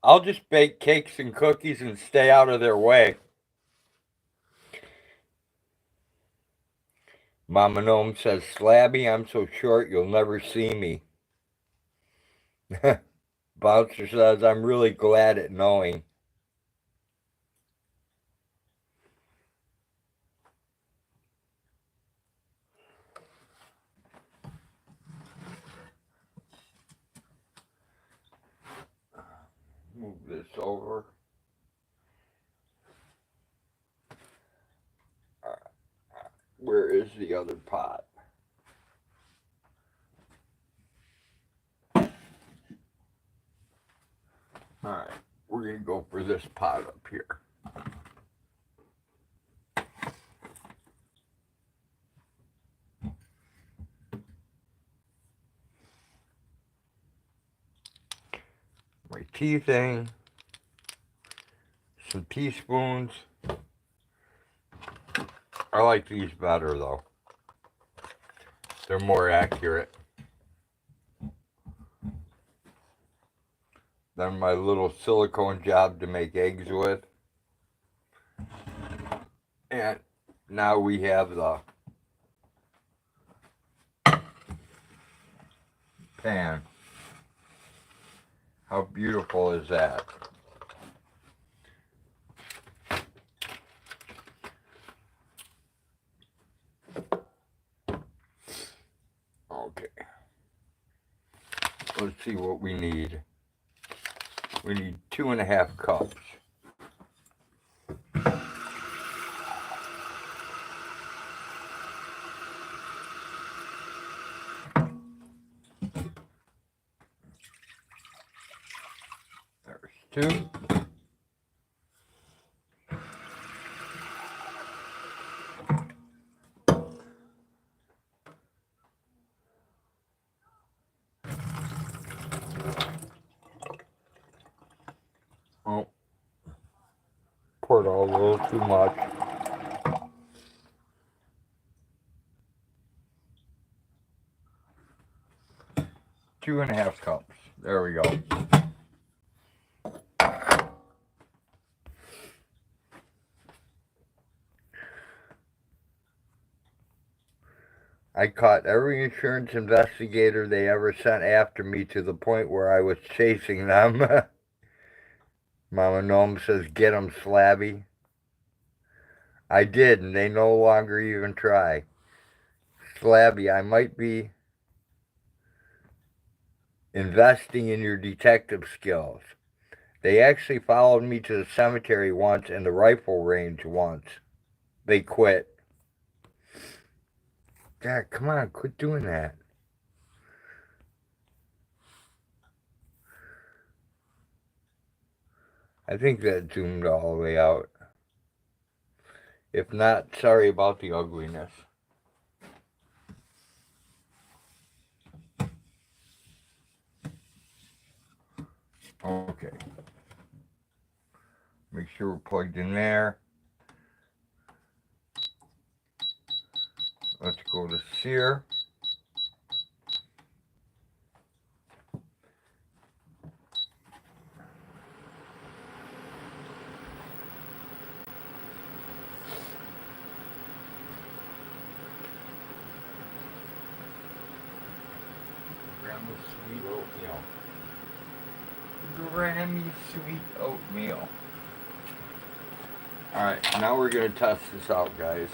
I'll just bake cakes and cookies and stay out of their way. Mama Gnome says, Slabby, I'm so short you'll never see me. Bouncer says, I'm really glad at knowing. Move this over. Where is the other pot? Alright, we're going to go for this pot up here. My tea thing. Some teaspoons. I like these better though. They're more accurate than my little silicone job to make eggs with. And now we have the pan. How beautiful is that? Okay. Let's see what we need. We need 2.5 cups. There's 2. Oh, poured a little too much. 2.5 cups. There we go. I caught every insurance investigator they ever sent after me to the point where I was chasing them. Mama Gnome says, get them, Slabby. I did, and they no longer even try. Slabby, I might be investing in your detective skills. They actually followed me to the cemetery once and the rifle range once. They quit. Dad, come on, quit doing that. I think that zoomed all the way out. If not, sorry about the ugliness. Okay. Make sure we're plugged in there. Let's go to sear. Grandma's sweet oatmeal. Granny's sweet oatmeal. Alright, now we're going to test this out, guys.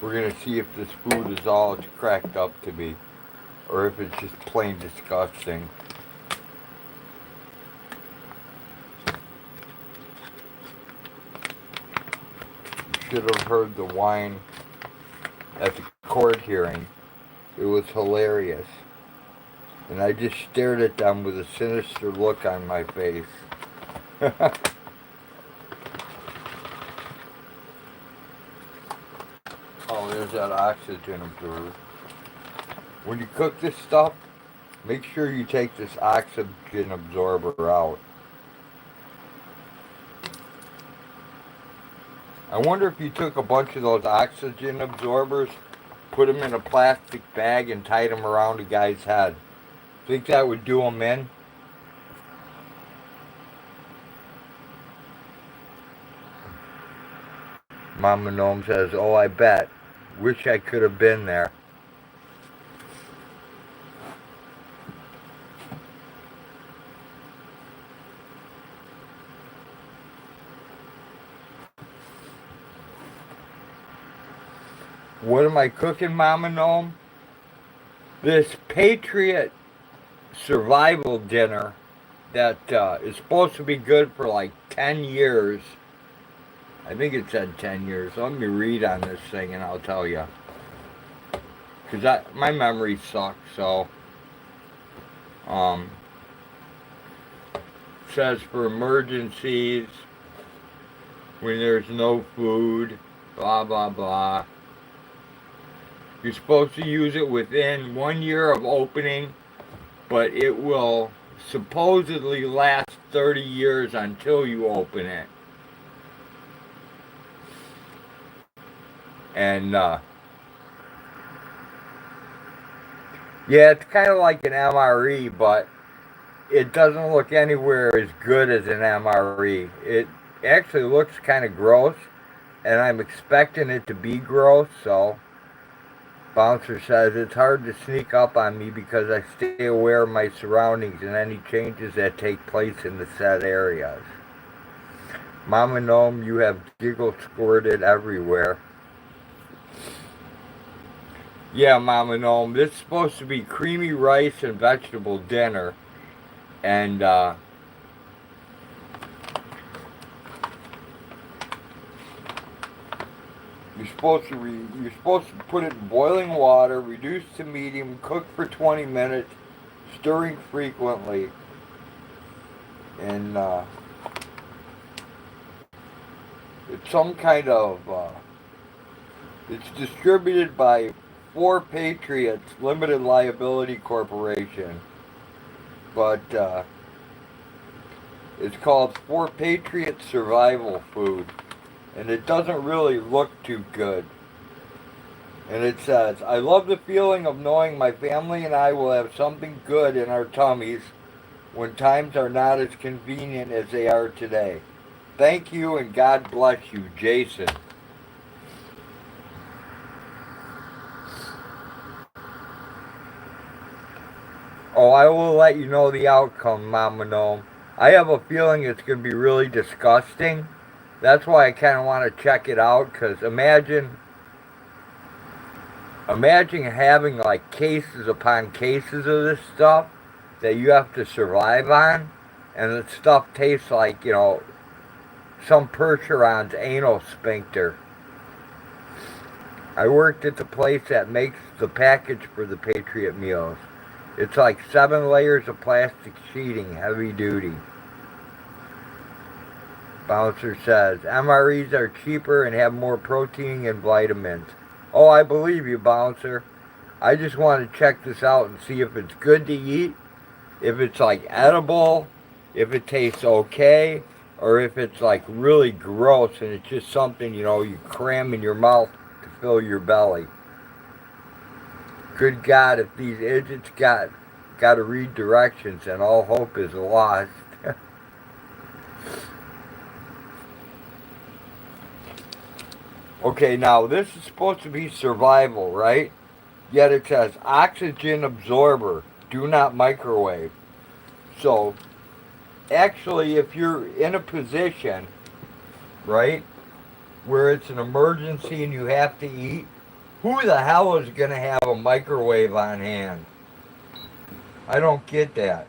We're going to see if this food is all it's cracked up to be, or if it's just plain disgusting. You should have heard the whine at the court hearing. It was hilarious. And I just stared at them with a sinister look on my face. Oh, there's that oxygen absorber. When you cook this stuff, make sure you take this oxygen absorber out. I wonder if you took a bunch of those oxygen absorbers, put them in a plastic bag, and tied them around a guy's head. Think that would do him in? Mama Gnome says, oh, I bet. Wish I could have been there. What am I cooking, Mama Gnome? This Patriot survival dinner that is supposed to be good for like 10 years. I think it said 10 years. Let me read on this thing and I'll tell you. Because my memory sucks, so. Says for emergencies, when there's no food, blah, blah, blah. You're supposed to use it within 1 year of opening, but it will supposedly last 30 years until you open it. And Yeah, it's kind of like an MRE, but it doesn't look anywhere as good as an MRE. It actually looks kind of gross, and I'm expecting it to be gross, so Bouncer says it's hard to sneak up on me because I stay aware of my surroundings and any changes that take place in the said areas. Mama Gnome, you have giggle squirted everywhere. Yeah, Mama Gnome, this is supposed to be creamy rice and vegetable dinner, and you're supposed to put it in boiling water, reduce to medium, cook for 20 minutes, stirring frequently, and it's some kind of it's distributed by Four Patriots Limited Liability Corporation, but it's called Four Patriots Survival Food, and it doesn't really look too good. And it says, I love the feeling of knowing my family and I will have something good in our tummies when times are not as convenient as they are today. Thank you and God bless you, Jason. Oh, I will let you know the outcome, Mama Gnome. I have a feeling it's going to be really disgusting. That's why I kind of want to check it out, because imagine having like cases upon cases of this stuff that you have to survive on, and the stuff tastes like, some Percheron's anal sphincter. I worked at the place that makes the package for the Patriot meals. It's like 7 layers of plastic sheeting, heavy duty. Bouncer says, MREs are cheaper and have more protein and vitamins. Oh, I believe you, Bouncer. I just want to check this out and see if it's good to eat, if it's like edible, if it tastes okay, or if it's like really gross and it's just something, you cram in your mouth to fill your belly. Good God, if these idiots got to read directions, and all hope is lost. Okay, now this is supposed to be survival, right? Yet it says oxygen absorber, do not microwave. So, actually, if you're in a position, right, where it's an emergency and you have to eat, who the hell is going to have a microwave on hand? I don't get that.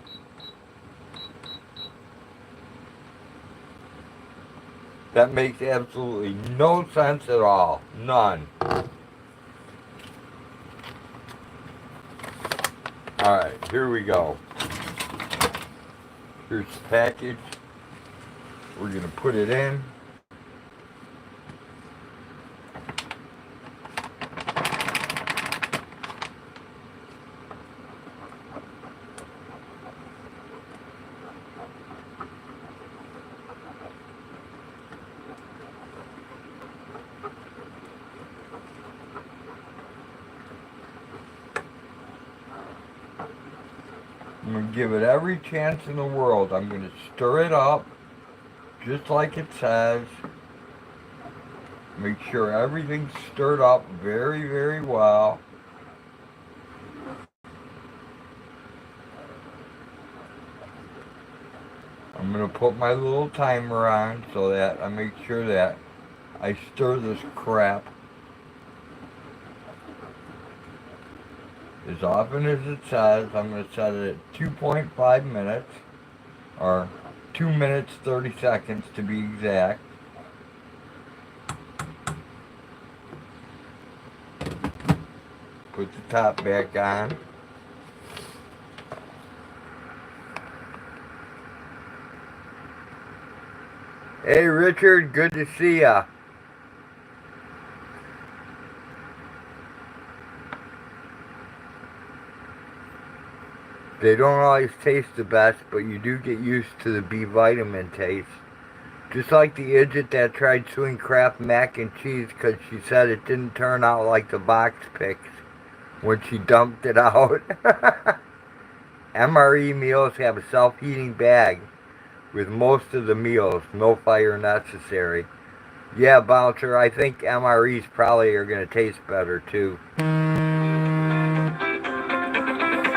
That makes absolutely no sense at all. None. Alright, here we go. Here's the package. We're going to put it in. I'm going to give it every chance in the world. I'm going to stir it up just like it says. Make sure everything's stirred up very, very well. I'm going to put my little timer on so that I make sure that I stir this crap as often as it says. I'm going to set it at 2.5 minutes, or 2 minutes 30 seconds to be exact. Put the top back on. Hey Richard, good to see ya. They don't always taste the best, but you do get used to the B vitamin taste. Just like the idiot that tried suing Kraft mac and cheese because she said it didn't turn out like the box pics. when she dumped it out. MRE meals have a self-heating bag with most of the meals. No fire necessary. Yeah, Bouncer, I think MREs probably are going to taste better too.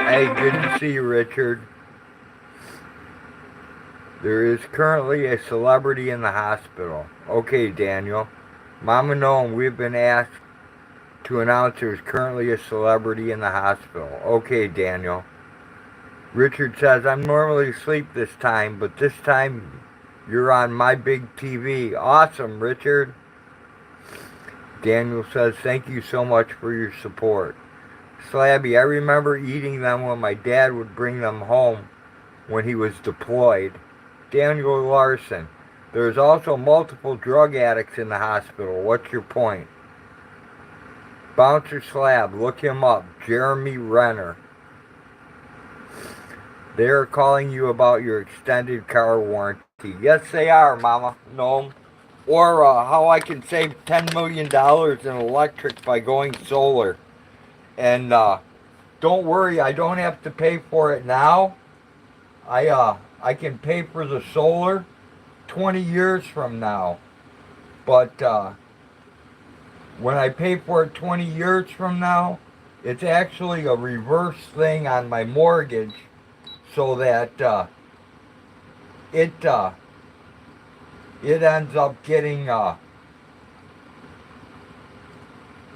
Hey, good to see you, Richard. There is currently a celebrity in the hospital. Okay, Daniel. Mama Noam, we've been asked to announce there's currently a celebrity in the hospital. Okay, Daniel. Richard says, I'm normally asleep this time, but this time you're on my big TV. Awesome, Richard. Daniel says, thank you so much for your support. Slabby, I remember eating them when my dad would bring them home when he was deployed. Daniel Larson, there's also multiple drug addicts in the hospital. What's your point? Bouncer Slab, look him up. Jeremy Renner. They are calling you about your extended car warranty. Yes, they are, Mama Gnome. Or how I can save $10 million in electric by going solar. And don't worry, I don't have to pay for it now. I can pay for the solar 20 years from now. But when I pay for it 20 years from now, it's actually a reverse thing on my mortgage, so that it ends up getting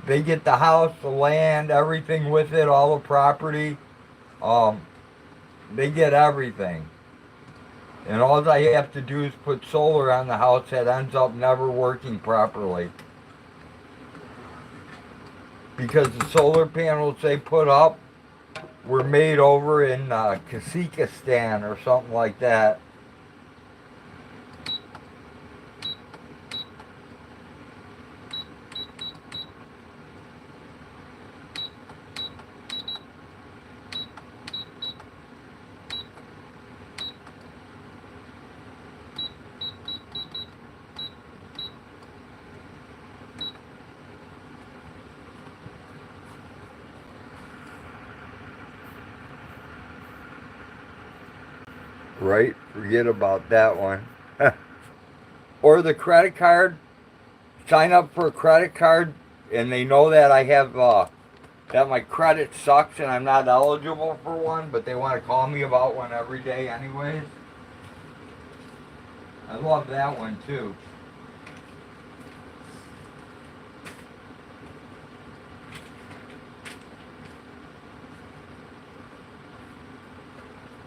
they get the house, the land, everything with it, all the property. They get everything. And all I have to do is put solar on the house that ends up never working properly. Because the solar panels they put up were made over in Kazakhstan or something like that. Right? Forget about that one. Or the credit card. Sign up for a credit card and they know that I have that my credit sucks and I'm not eligible for one, but they want to call me about one every day anyways. I love that one too.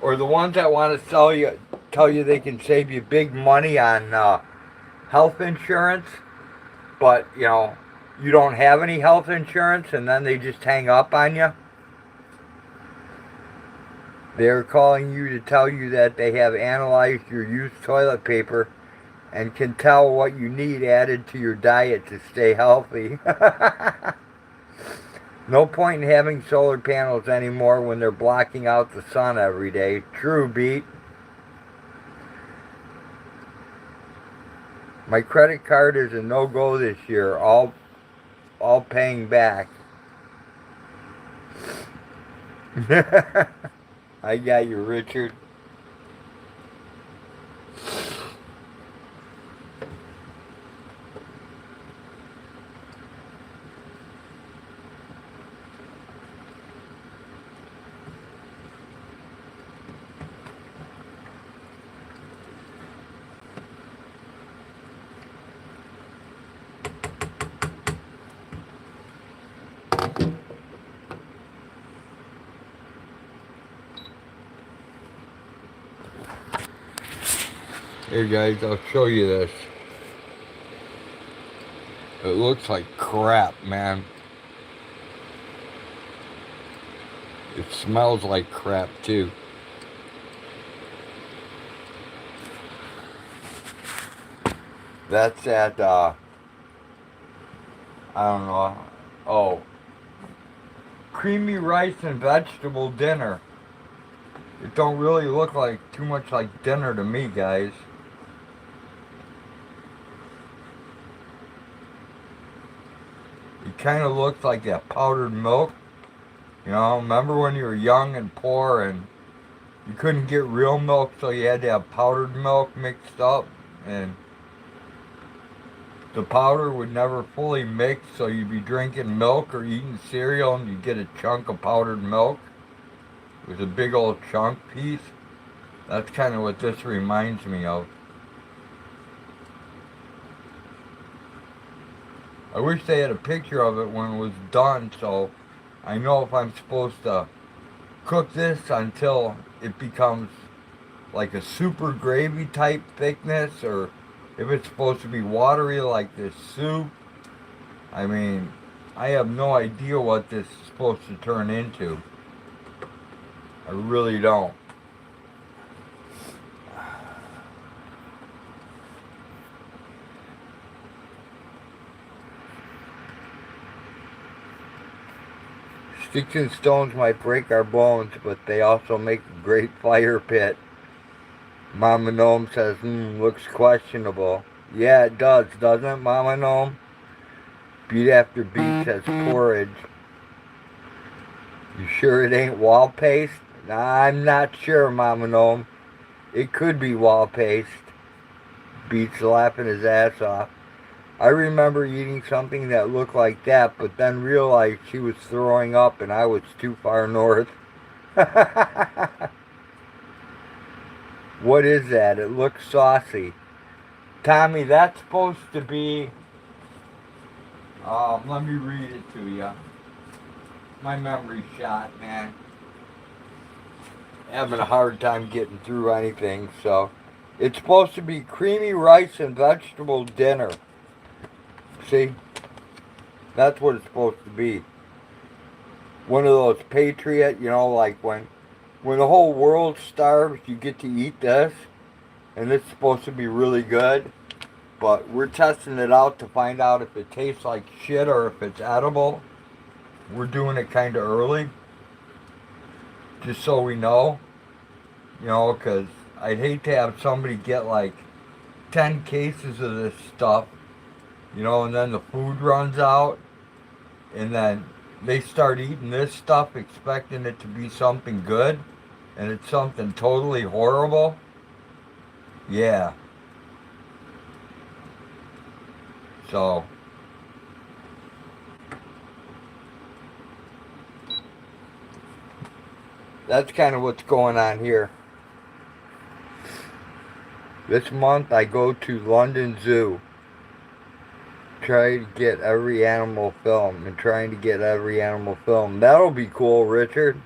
Or the ones that want to tell you they can save you big money on health insurance, but you know you don't have any health insurance, and then they just hang up on you. They're calling you to tell you that they have analyzed your used toilet paper and can tell what you need added to your diet to stay healthy. No point in having solar panels anymore when they're blocking out the sun every day. True, Beat. My credit card is a no-go this year, all paying back. I got you, Richard. Here guys, I'll show you this. It looks like crap, man. It smells like crap too. That's at I don't know. Oh, creamy rice and vegetable dinner. It don't really look like too much like dinner to me, guys. It kind of looks like that powdered milk. You know, remember when you were young and poor and you couldn't get real milk, so you had to have powdered milk mixed up, and the powder would never fully mix, so you'd be drinking milk or eating cereal and you'd get a chunk of powdered milk. It was a big old chunk piece. That's kind of what this reminds me of. I wish they had a picture of it when it was done, so I know if I'm supposed to cook this until it becomes like a super gravy type thickness, or if it's supposed to be watery like this soup. I mean, I have no idea what this is supposed to turn into. I really don't. Sticks and stones might break our bones, but they also make a great fire pit. Mama Gnome says, looks questionable. Yeah, it does, doesn't it, Mama Gnome? Beet after beet says porridge. You sure it ain't wall paste? Nah, I'm not sure, Mama Gnome. It could be wall paste. Beet's laughing his ass off. I remember eating something that looked like that, but then realized she was throwing up and I was too far north. What is that? It looks saucy. Tommy, that's supposed to be... let me read it to you. My memory's shot, man. Having a hard time getting through anything, so... It's supposed to be creamy rice and vegetable dinner. See? That's what it's supposed to be. One of those Patriot, you know, like when the whole world starves, you get to eat this. And it's supposed to be really good. But we're testing it out to find out if it tastes like shit or if it's edible. We're doing it kind of early. Just so we know. You know, because I'd hate to have somebody get like 10 cases of this stuff. You know, and then the food runs out. And then they start eating this stuff expecting it to be something good. And it's something totally horrible. Yeah. So, that's kind of what's going on here. This month I go to London Zoo. Try to get every animal film and trying to get every animal film. That'll be cool, Richard.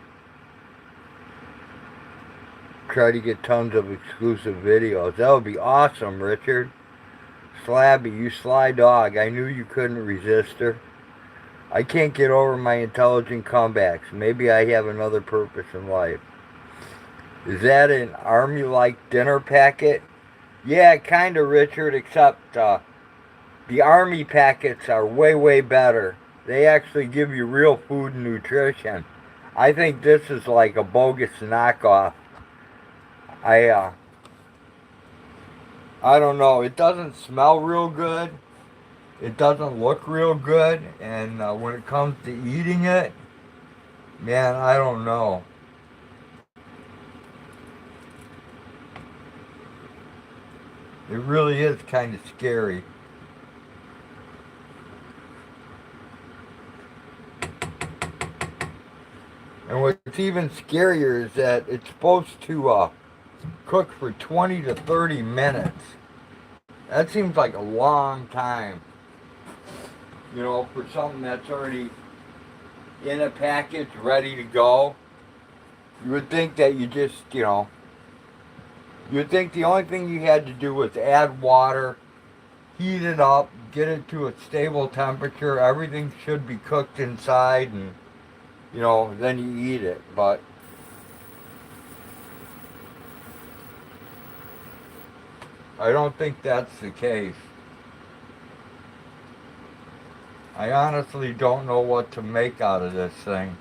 Try to get tons of exclusive videos. That'll be awesome, Richard. Slabby, you sly dog. I knew you couldn't resist her. I can't get over my intelligent comebacks. Maybe I have another purpose in life. Is that an army-like dinner packet? Yeah, kind of, Richard, except the army packets are way, way better. They actually give you real food and nutrition. I think this is like a bogus knockoff. I don't know. It doesn't smell real good. It doesn't look real good. And when it comes to eating it, man, I don't know. It really is kind of scary. And what's even scarier is that it's supposed to cook for 20 to 30 minutes. That seems like a long time. You know, for something that's already in a package, ready to go. You would think that you just, you know, you'd think the only thing you had to do was add water, heat it up, get it to a stable temperature. Everything should be cooked inside and, you know, then you eat it. But I don't think that's the case. I honestly don't know what to make out of this thing.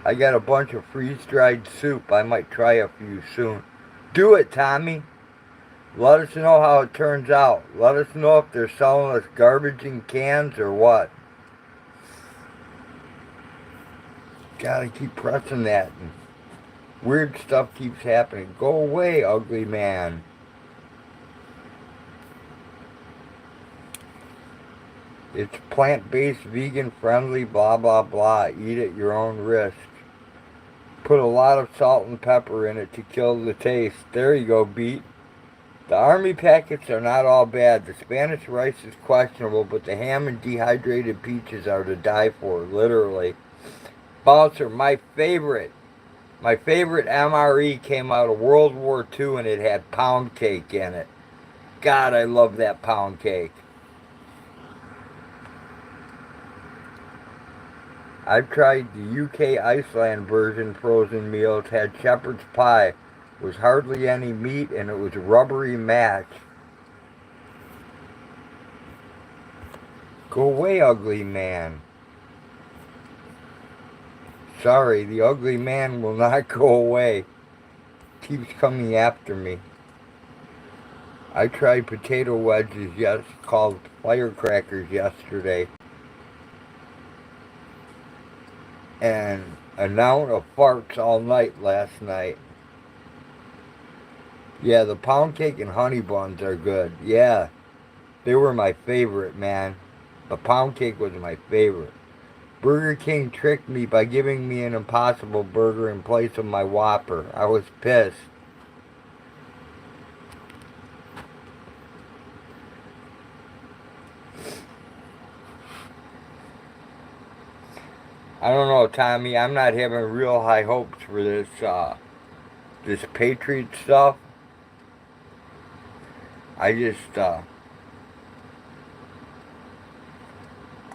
I got a bunch of freeze-dried soup. I might try a few soon. Do it, Tommy. Let us know how it turns out. Let us know if they're selling us garbage in cans or what. Gotta keep pressing that. And weird stuff keeps happening. Go away, ugly man. It's plant-based, vegan-friendly, blah, blah, blah. Eat at your own risk. Put a lot of salt and pepper in it to kill the taste. There you go, Beat. The army packets are not all bad. The Spanish rice is questionable, but the ham and dehydrated peaches are to die for, literally. Bouncer, my favorite MRE came out of World War II and it had pound cake in it. God, I love that pound cake. I've tried the UK Iceland version frozen meals, had shepherd's pie. Was hardly any meat and it was a rubbery match. Go away, ugly man. Sorry, the ugly man will not go away. Keeps coming after me. I tried potato wedges, called firecrackers yesterday. And a noun of farts all night last night. Yeah, the pound cake and honey buns are good. Yeah, they were my favorite, man. The pound cake was my favorite. Burger King tricked me by giving me an Impossible Burger in place of my Whopper. I was pissed. I don't know, Tommy. I'm not having real high hopes for this Patriot stuff. I just, I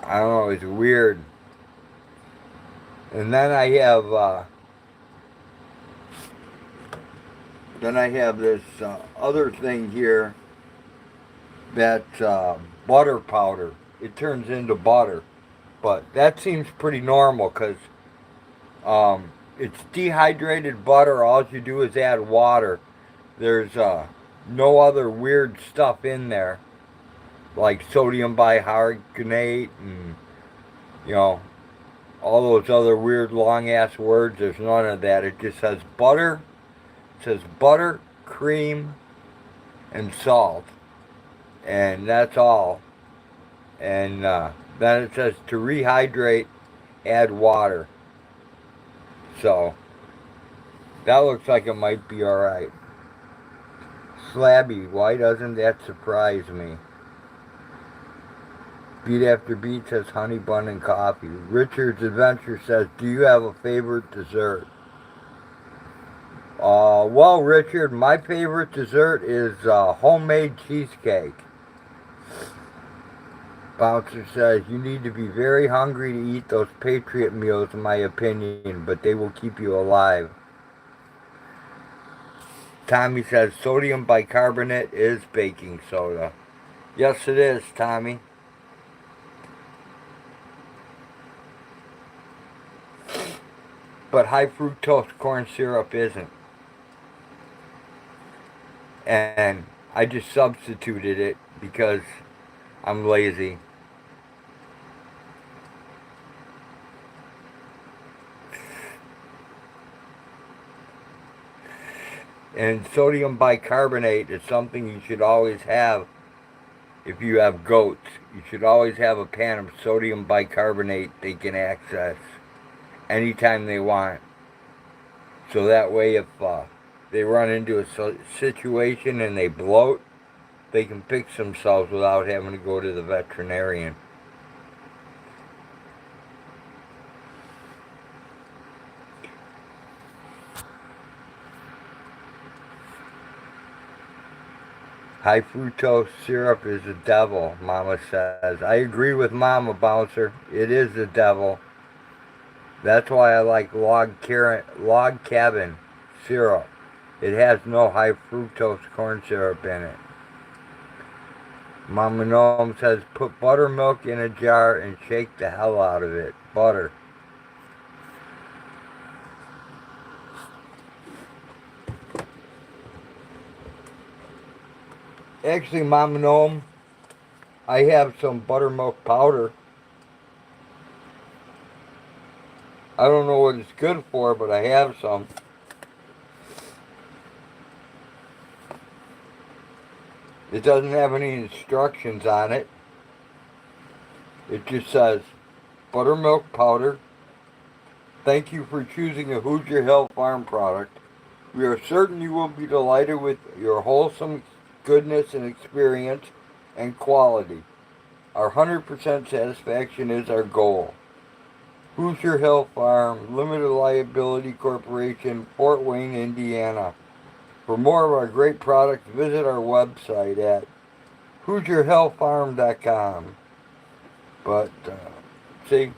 don't know, it's weird. And then I have this other thing here that butter powder. It turns into butter. But that seems pretty normal because it's dehydrated butter. All you do is add water. There's no other weird stuff in there like sodium bicarbonate and, you know, all those other weird long ass words. There's none of that. It just says butter. It says butter, cream, and salt. And that's all. And then it says to rehydrate, add water. So, that looks like it might be alright. Slabby, why doesn't that surprise me? Beat after beat says honey bun and coffee. Richard's Adventure says, do you have a favorite dessert? Well, Richard, my favorite dessert is homemade cheesecake. Bouncer says, you need to be very hungry to eat those Patriot meals, in my opinion, but they will keep you alive. Tommy says, sodium bicarbonate is baking soda. Yes, it is, Tommy. But high fructose corn syrup isn't. And I just substituted it because I'm lazy. And sodium bicarbonate is something you should always have if you have goats. You should always have a pan of sodium bicarbonate they can access anytime they want. So that way if they run into a situation and they bloat, they can fix themselves without having to go to the veterinarian. High fructose syrup is the devil, Mama says. I agree with Mama, Bouncer. It is the devil. That's why I like log cabin syrup. It has no high fructose corn syrup in it. Mama Gnome says, put buttermilk in a jar and shake the hell out of it. Butter. Actually, Mama Gnome, I have some buttermilk powder. I don't know what it's good for, but I have some. It doesn't have any instructions on it. It just says, buttermilk powder. Thank you for choosing a Hoosier Hill Farm product. We are certain you will be delighted with your wholesome goodness and experience and quality. Our 100% satisfaction is our goal. Hoosier Hill Farm, Limited Liability Corporation, Fort Wayne, Indiana. For more of our great products, visit our website at HoosierHillFarm.com. But, see,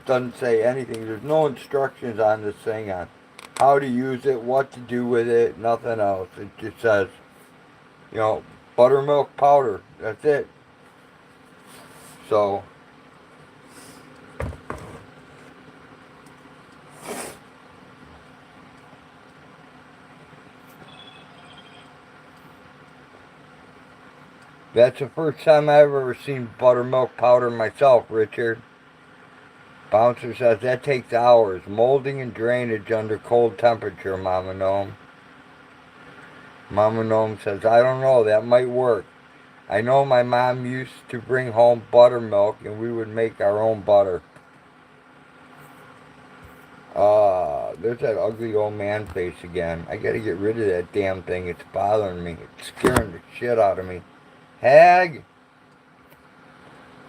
doesn't say anything. There's no instructions on this thing on how to use it, what to do with it, nothing else. It just says, you know, buttermilk powder. That's it. So, that's the first time I've ever seen buttermilk powder myself, Richard. Bouncer says that takes hours. Molding and drainage under cold temperature, Mama Gnome. Mama Gnome says, I don't know, that might work. I know my mom used to bring home buttermilk and we would make our own butter. There's that ugly old man face again. I gotta get rid of that damn thing. It's bothering me. It's scaring the shit out of me. Hag!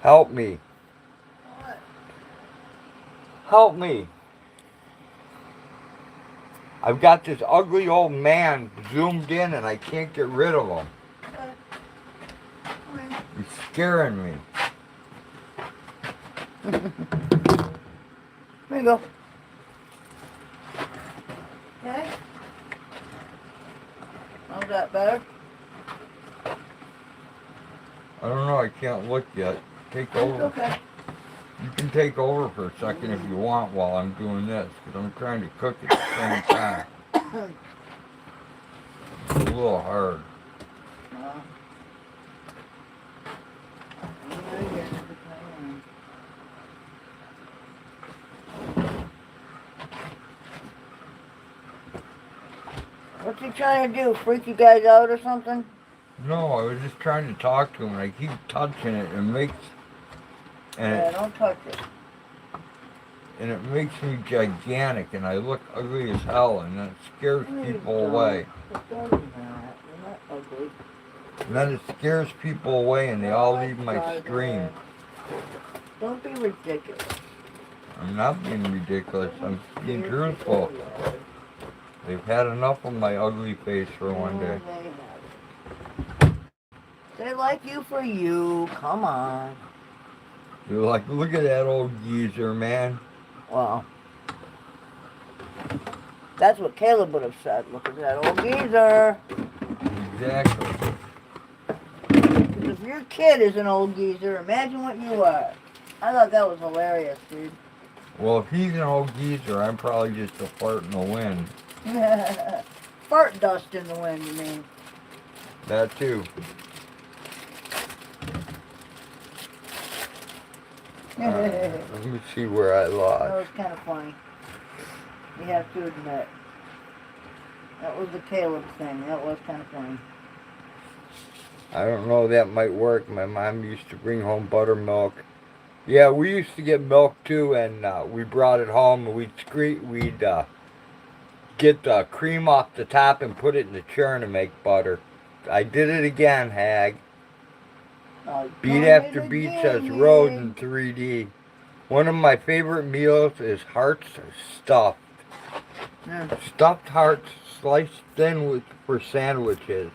Help me. What? Help me. I've got this ugly old man zoomed in and I can't get rid of him. He's scaring me. There you go. Okay. How's that better? I don't know, I can't look yet. Take over. Okay. You can take over for a second if you want while I'm doing this, because I'm trying to cook at the same time. It's a little hard. What's he trying to do? Freak you guys out or something? No, I was just trying to talk to him, and I keep touching it, and it makes... Yeah, don't touch it. And it makes me gigantic, and I look ugly as hell, and that scares people away. You're not ugly. And then it scares people away, and they all leave my stream. Don't be ridiculous. I'm not being ridiculous. I'm being truthful. They've had enough of my ugly face for one day. They like you for you. Come on. They're like, look at that old geezer, man. Well, that's what Caleb would have said. Look at that old geezer. Exactly. Because if your kid is an old geezer, imagine what you are. I thought that was hilarious, dude. Well, if he's an old geezer, I'm probably just a fart in the wind. Fart dust in the wind, you mean? That too. Let me see where I That lost. was kind of funny. You have to admit. That was the Caleb thing. That was kind of funny. I don't know, that might work. My mom used to bring home buttermilk. Yeah, we used to get milk too, and we brought it home, and we'd get the cream off the top and put it in the churn to make butter. I did it again, Hag. Beat after beat says Road in 3D. One of my favorite meals is hearts stuffed. Yeah. Stuffed hearts sliced thin for sandwiches.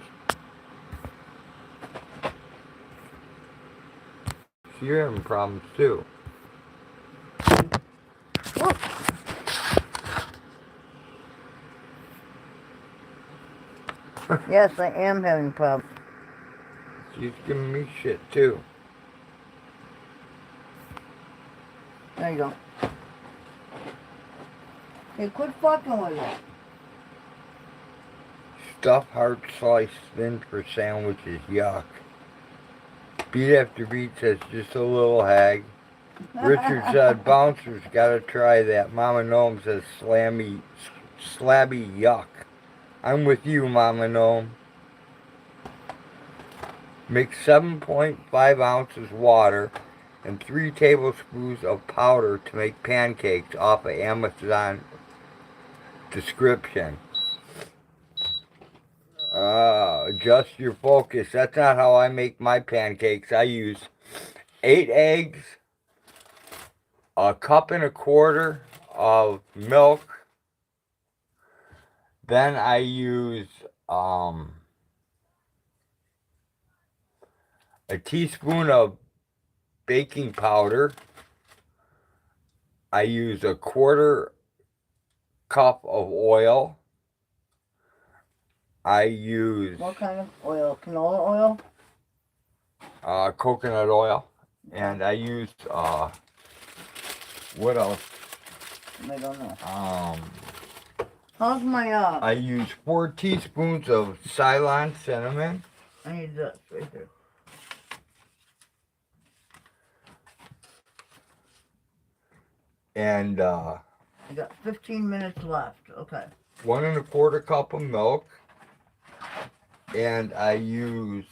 So you're having problems too. Yes, I am having problems. She's giving me shit too. There you go. Hey, quit fucking with it. Stuffed heart sliced thin for sandwiches. Yuck. Beat after beat says just a little hag. Richard said bouncers gotta try that. Mama Gnome says slabby yuck. I'm with you, Mama Gnome. Mix 7.5 ounces water and 3 tablespoons of powder to make pancakes off of Amazon description. Adjust your focus. That's not how I make my pancakes. I use 8 eggs, a cup and a quarter of milk. Then I use a teaspoon of baking powder. I use a quarter cup of oil. I use... What kind of oil? Canola oil? Coconut oil. And I use, what else? I don't know. How's my, I use 4 teaspoons of Ceylon cinnamon. I need this right there. And, I got 15 minutes left. Okay. 1 1/4 cup of milk. And I use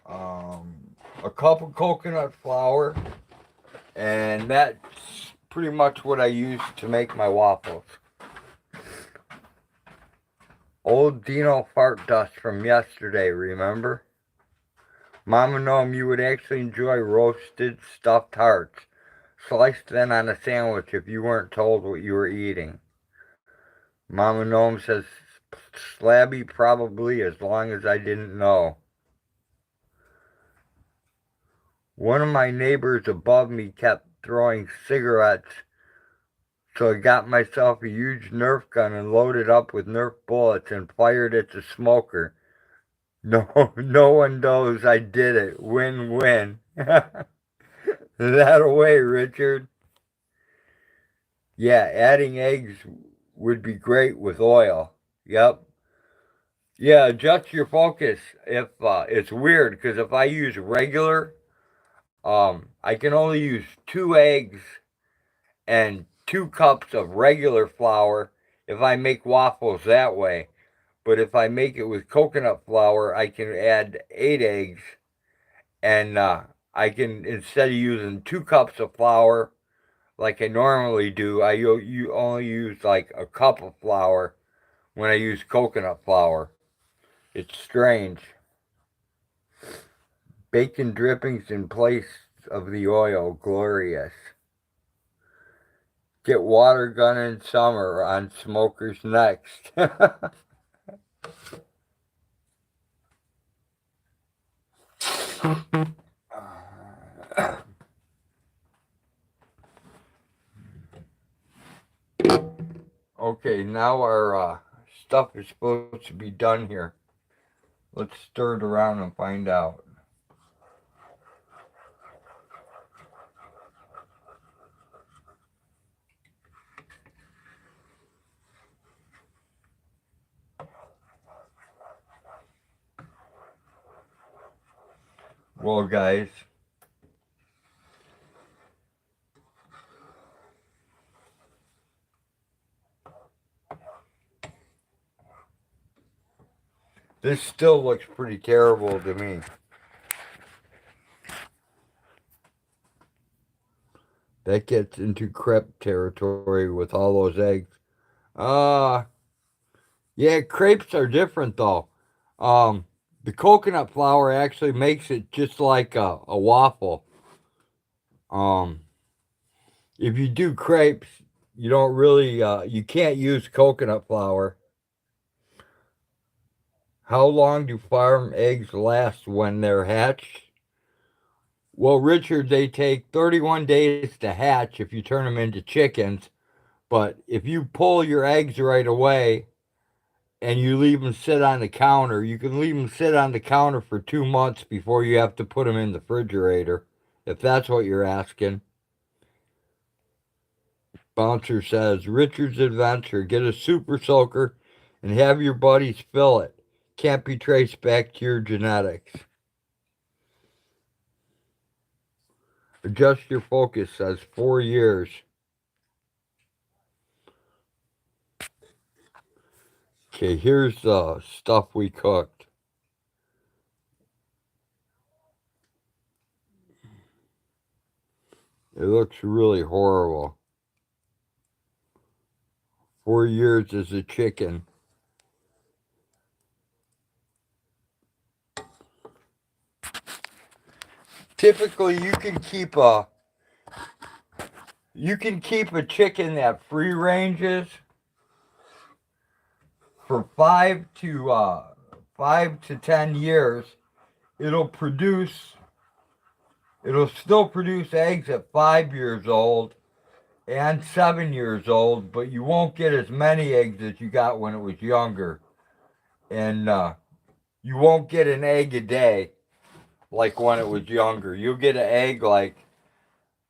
a cup of coconut flour, and that's pretty much what I use to make my waffles. Old Dino fart dust from yesterday, remember? Mama Gnome, you would actually enjoy roasted stuffed hearts, sliced then on a sandwich if you weren't told what you were eating. Mama Gnome says, slabby probably, as long as I didn't know. One of my neighbors above me kept throwing cigarettes, so I got myself a huge Nerf gun and loaded up with Nerf bullets and fired at the smoker. No one knows I did it. Win-win. That away, Richard. Yeah, adding eggs would be great with oil. Yep. Yeah, adjust your focus. If it's weird, because if I use regular, I can only use 2 eggs and 2 cups of regular flour if I make waffles that way. But if I make it with coconut flour, I can add 8 eggs, and I can, instead of using 2 cups of flour like I normally do, you only use like a cup of flour when I use coconut flour. It's strange. Bacon drippings in place of the oil, glorious. Get water gun in summer on smokers next. Okay, now our stuff is supposed to be done here. Let's stir it around and find out. Well, guys, this still looks pretty terrible to me. That gets into crepe territory with all those eggs. Yeah, crepes are different though. The coconut flour actually makes it just like a waffle. If you do crepes, you don't really, you can't use coconut flour. How long do farm eggs last when they're hatched? Well, Richard, they take 31 days to hatch if you turn them into chickens. But if you pull your eggs right away and you leave them sit on the counter, you can leave them sit on the counter for 2 months before you have to put them in the refrigerator, if that's what you're asking. Bouncer says, Richard's Adventure, get a super soaker and have your buddies fill it. Can't be traced back to your genetics. Adjust your focus says 4 years. Okay, here's the stuff we cooked. It looks really horrible. 4 years as a chicken. Typically, you can keep a chicken that free ranges for 5 to 10 years. It'll still produce eggs at 5 years old and 7 years old, but you won't get as many eggs as you got when it was younger. And you won't get an egg a day like when it was younger. You'll get an egg like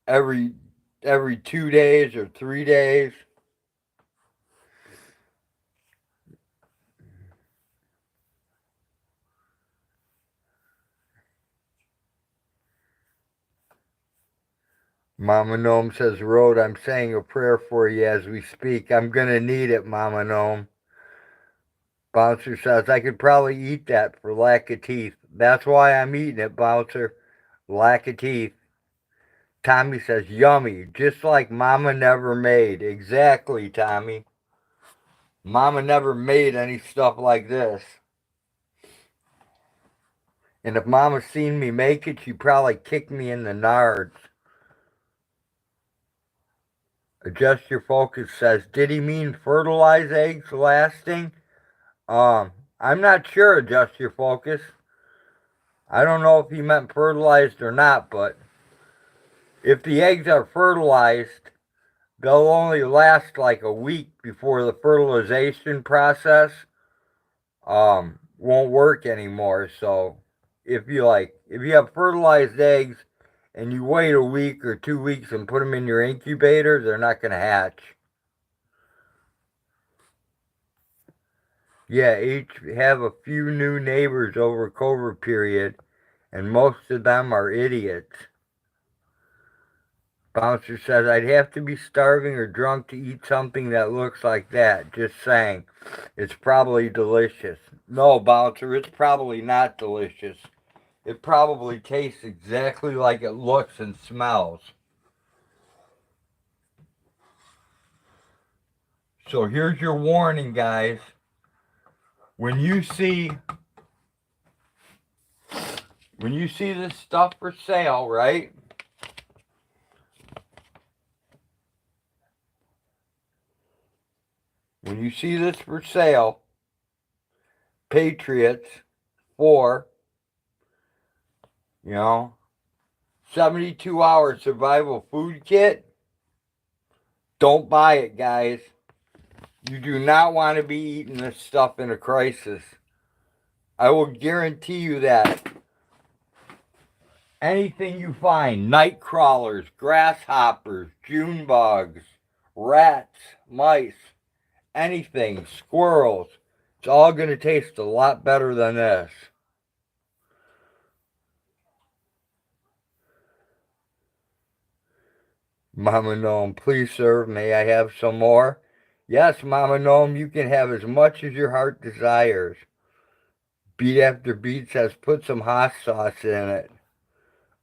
every 2 days or 3 days. Mama Gnome says, Road, I'm saying a prayer for you as we speak. I'm going to need it, Mama Gnome. Bouncer says, I could probably eat that for lack of teeth. That's why I'm eating it, Bouncer. Lack of teeth. Tommy says, yummy, just like Mama never made. Exactly, Tommy. Mama never made any stuff like this. And if Mama seen me make it, she'd probably kick me in the nards. Adjust your focus says, did he mean fertilized eggs lasting? I'm not sure, adjust your focus. I don't know if he meant fertilized or not, but if the eggs are fertilized, they'll only last like a week before the fertilization process won't work anymore. So if you have fertilized eggs and you wait a week or 2 weeks and put them in your incubator, they're not going to hatch. Yeah, each have a few new neighbors over COVID period, and most of them are idiots. Bouncer says, I'd have to be starving or drunk to eat something that looks like that. Just saying. It's probably delicious. No, Bouncer, it's probably not delicious. It probably tastes exactly like it looks and smells. So here's your warning, guys. When you see this stuff for sale, right? When you see this for sale, Patriots for, 72-hour survival food kit, don't buy it, guys. You do not want to be eating this stuff in a crisis. I will guarantee you that anything you find, night crawlers, grasshoppers, June bugs, rats, mice, anything, squirrels, it's all going to taste a lot better than this. Mama Gnome, please serve. May I have some more? Yes, Mama Gnome, you can have as much as your heart desires. Beat After Beat says put some hot sauce in it.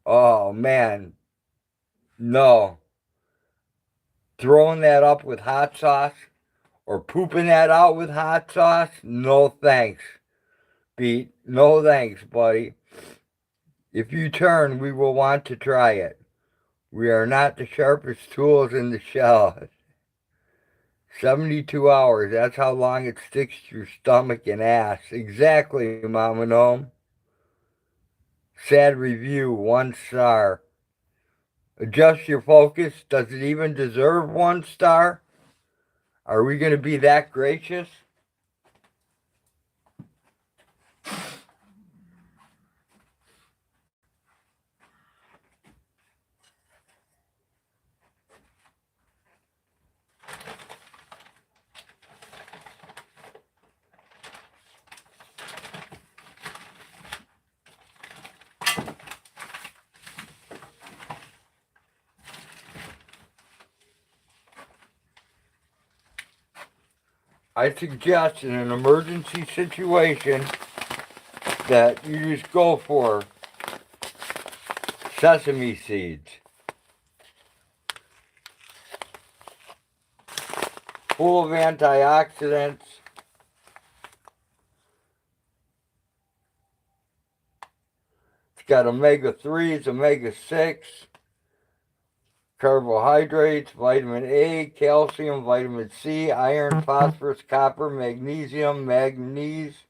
Oh, man. No. Throwing that up with hot sauce or pooping that out with hot sauce? No thanks, Beat. No thanks, buddy. If you turn, we will want to try it. We are not the sharpest tools in the shed. 72 hours, that's how long it sticks to your stomach and ass. Exactly, Mama Gnome. Sad review, 1 star. Adjust your focus. Does it even deserve 1 star? Are we going to be that gracious? I suggest in an emergency situation that you just go for sesame seeds. Full of antioxidants. It's got omega-3s, omega-6, carbohydrates, vitamin A, calcium, vitamin C, iron, phosphorus, copper, magnesium, manganese,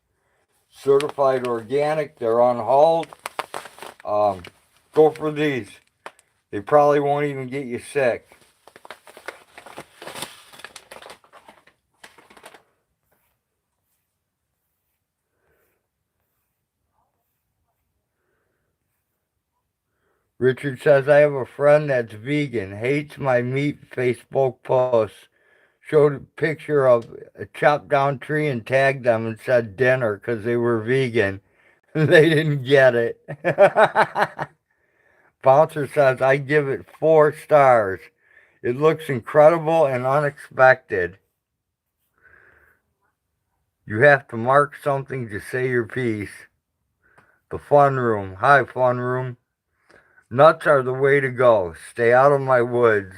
certified organic. They're unhulled. Go for these. They probably won't even get you sick. Richard says, I have a friend that's vegan, hates my meat Facebook posts. Showed a picture of a chopped down tree and tagged them and said dinner because they were vegan. They didn't get it. Bouncer says, I give it 4 stars. It looks incredible and unexpected. You have to mark something to say your piece. The fun room. Hi, fun room. Nuts are the way to go. Stay out of my woods.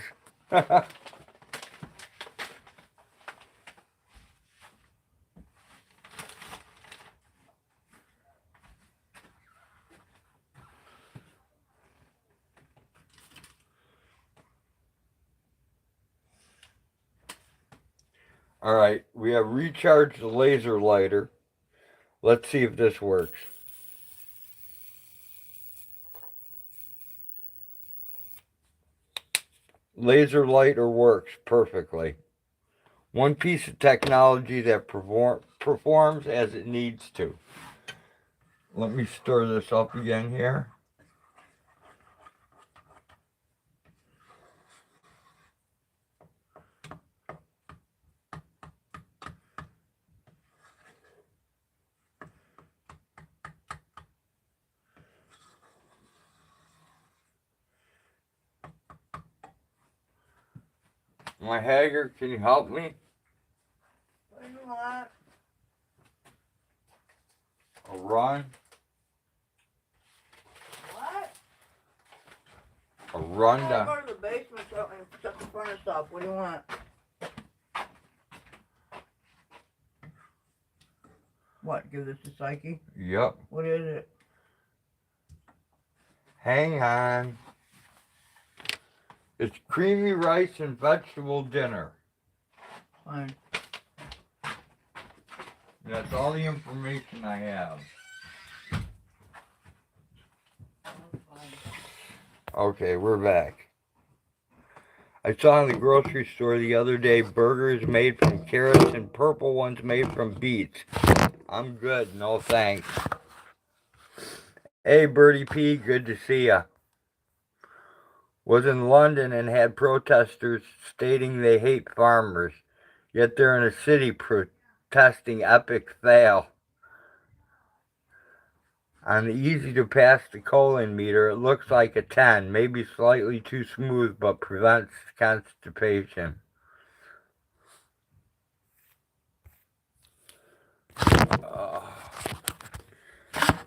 All right, we have recharged the laser lighter. Let's see if this works. Laser lighter works perfectly. One piece of technology that performs as it needs to. Let me stir this up again here. My Haggard, can you help me? What do you want? A run? What? A run I'll down. go to the basement and shut the furnace off. What do you want? What? Give this to Psyche? Yep. What is it? Hang on. It's creamy rice and vegetable dinner. Fine. That's all the information I have. Okay, we're back. I saw in the grocery store the other day burgers made from carrots and purple ones made from beets. I'm good, no thanks. Hey, Birdie P, good to see ya. Was in London and had protesters stating they hate farmers, yet they're in a city protesting epic fail. On the easy to pass the colon meter, it looks like a 10, maybe slightly too smooth, but prevents constipation.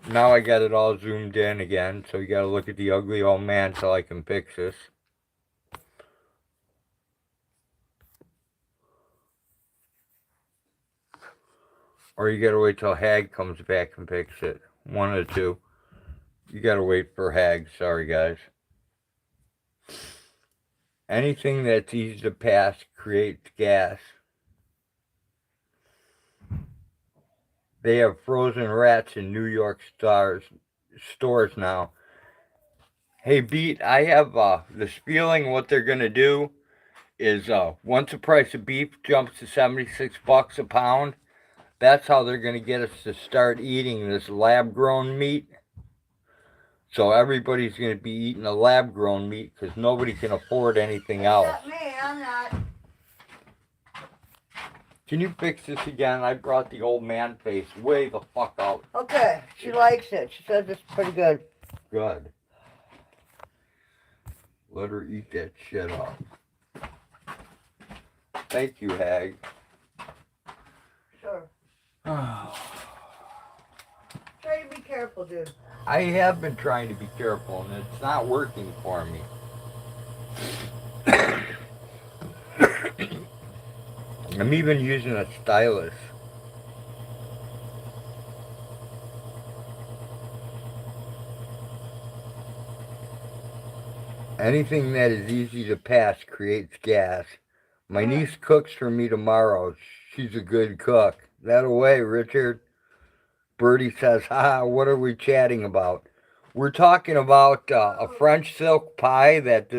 Now I got it all zoomed in again, so you gotta look at the ugly old man till I can fix this. Or you gotta wait till Hag comes back and fix it. One of the two. You gotta wait for Hag, sorry guys. Anything that's easy to pass creates gas. They have frozen rats in New York stores now. Hey, Beat, I have this feeling what they're going to do is once the price of beef jumps to 76 bucks a pound, that's how they're going to get us to start eating this lab-grown meat. So everybody's going to be eating a lab-grown meat because nobody can afford anything else. Not me, I'm not. Can you fix this again? I brought the old man face way the fuck out. Okay, she likes it. She says it's pretty good. Good. Let her eat that shit up. Thank you, Hag. Sure. I Try to be careful, dude. have been trying to be careful, and it's not working for me. I'm even using a stylus. Anything that is easy to pass creates gas. My niece cooks for me tomorrow. She's a good cook. That away, Richard. Birdie says, what are we chatting about? We're talking about a French silk pie that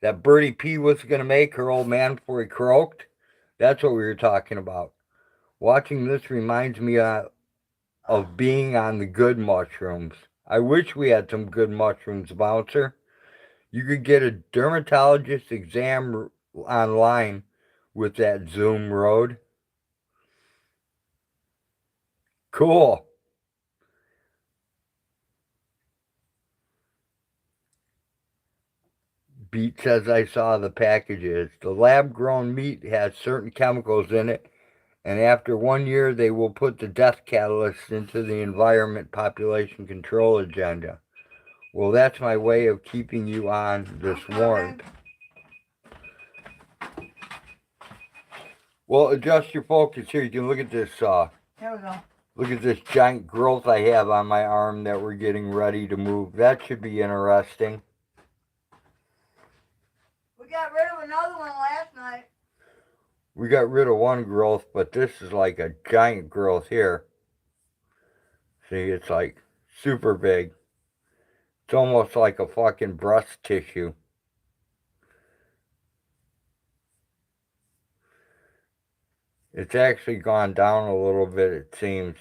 that Birdie P was going to make her old man before he croaked. That's what we were talking about. Watching this reminds me of being on the good mushrooms. I wish we had some good mushrooms, Bouncer. You could get a dermatologist exam online with that Zoom road. Cool. Beat says I saw the packages. The lab-grown meat has certain chemicals in it, and after 1 year they will put the death catalyst into the environment population control agenda. Well, that's my way of keeping you on this warrant. Well, adjust your focus here. You can look at this. Here we go. Look at this giant growth I have on my arm that we're getting ready to move. That should be interesting. We got rid of another one last night. We got rid of one growth, but this is like a giant growth here. See, it's like super big. It's almost like a fucking breast tissue. It's actually gone down a little bit, it seems,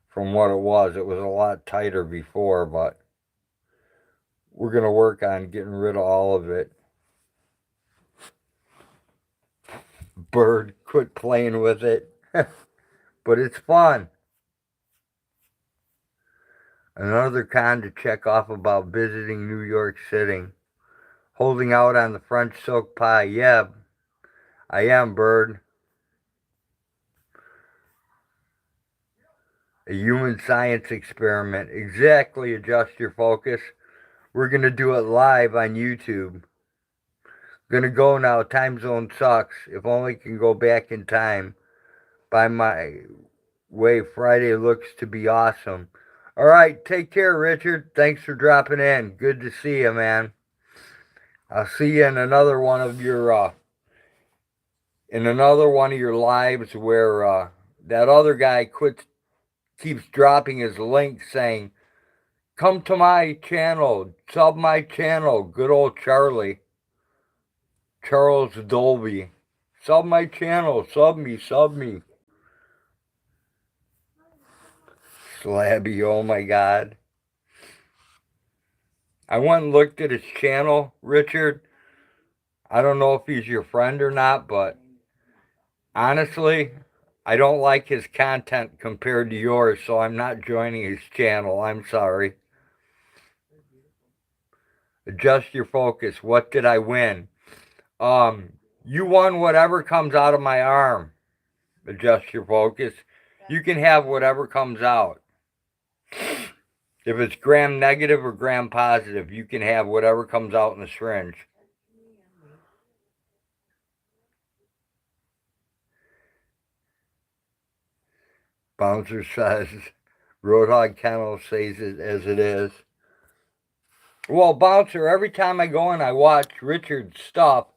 from what it was. It was a lot tighter before, but we're going to work on getting rid of all of it. Bird, quit playing with it. But it's fun. Another con to check off about visiting New York City. Holding out on the French silk pie. Yeah, I am, Bird. A human science experiment. Exactly, adjust your focus. We're going to do it live on YouTube. Gonna go now. Time zone sucks. If only can go back in time. By my way, Friday looks to be awesome. All right, take care, Richard. Thanks for dropping in. Good to see you, man. I'll see you in another one of your lives where that other guy keeps dropping his link saying, "Come to my channel, sub my channel." Good old Charles Dolby. Sub my channel, sub me. Slabby, oh my God. I went and looked at his channel, Richard. I don't know if he's your friend or not, but honestly, I don't like his content compared to yours, so I'm not joining his channel. I'm sorry. Adjust your focus. What did I win? You won whatever comes out of my arm. Adjust your focus. You can have whatever comes out. If it's gram negative or gram positive, you can have whatever comes out in the syringe. Bouncer says, Roadhog Kennel says it as it is. Well, Bouncer, every time I go and I watch Richard's stuff,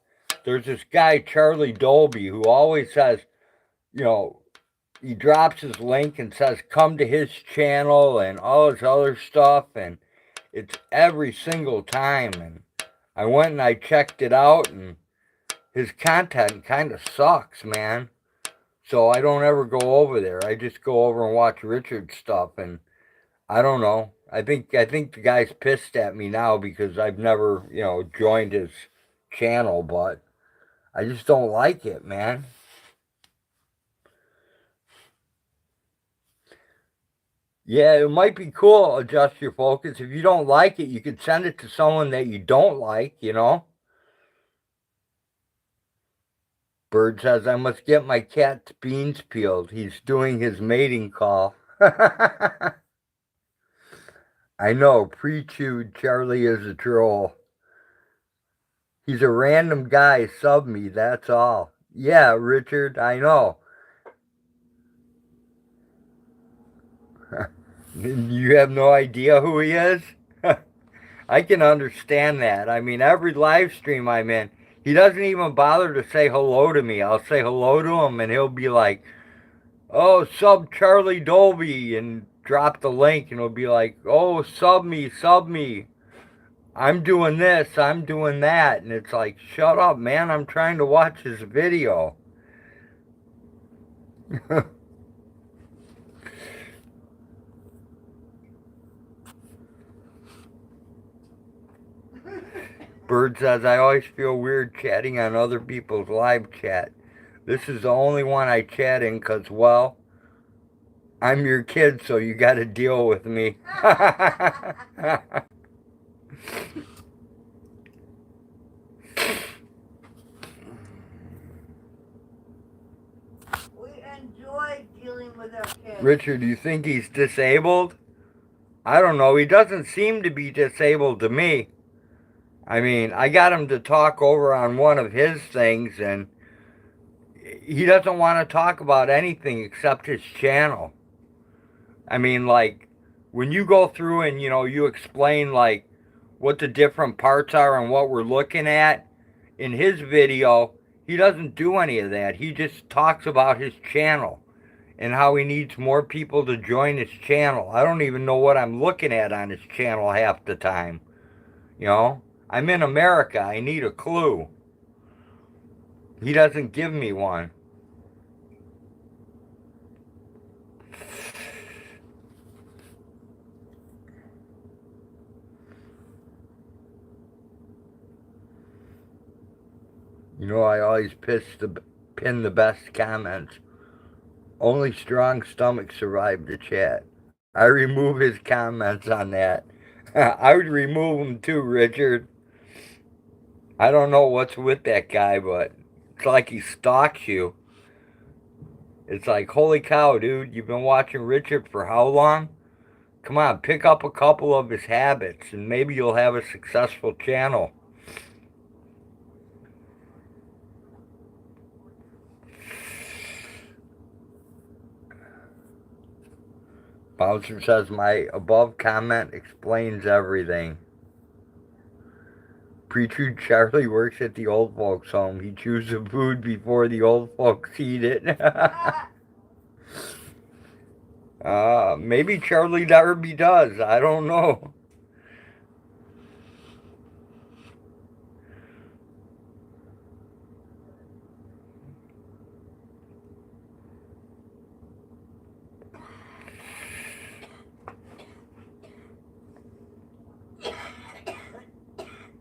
there's this guy, Charlie Dolby, who always says, you know, he drops his link and says, come to his channel and all this other stuff. And it's every single time. And I went and I checked it out, and his content kind of sucks, man. So I don't ever go over there. I just go over and watch Richard's stuff. And I don't know. I think the guy's pissed at me now because I've never, joined his channel, but I just don't like it, man. Yeah, it might be cool, adjust your focus. If you don't like it, you could send it to someone that you don't like, Bird says, I must get my cat's beans peeled. He's doing his mating call. I know, pre-chewed Charlie is a troll. He's a random guy, sub me, that's all. Yeah, Richard, I know. You have no idea who he is? I can understand that. I mean, every live stream I'm in, he doesn't even bother to say hello to me. I'll say hello to him, and he'll be like, oh, sub Charlie Dolby, and drop the link, and he'll be like, oh, sub me, sub me. I'm doing this, I'm doing that. And it's like, shut up, man. I'm trying to watch this video. Bird says, I always feel weird chatting on other people's live chat. This is the only one I chat in because, well, I'm your kid, so you got to deal with me. We enjoy dealing with our kids. Richard, do you think he's disabled? I don't know. He doesn't seem to be disabled to me. I mean, I got him to talk over on one of his things, and he doesn't want to talk about anything except his channel. I mean, like, when you go through and, you explain, like, what the different parts are and what we're looking at, in his video, he doesn't do any of that. He just talks about his channel and how he needs more people to join his channel. I don't even know what I'm looking at on his channel half the time. I'm in America. I need a clue. He doesn't give me one. I always pin the best comments. Only strong stomachs survive the chat. I remove his comments on that. I would remove them too, Richard. I don't know what's with that guy, but it's like he stalks you. It's like, holy cow, dude, you've been watching Richard for how long? Come on, pick up a couple of his habits, and maybe you'll have a successful channel. Bouncer says, my above comment explains everything. Pre-chewed Charlie works at the old folks' home. He chews the food before the old folks eat it. Maybe Charlie Darby does. I don't know.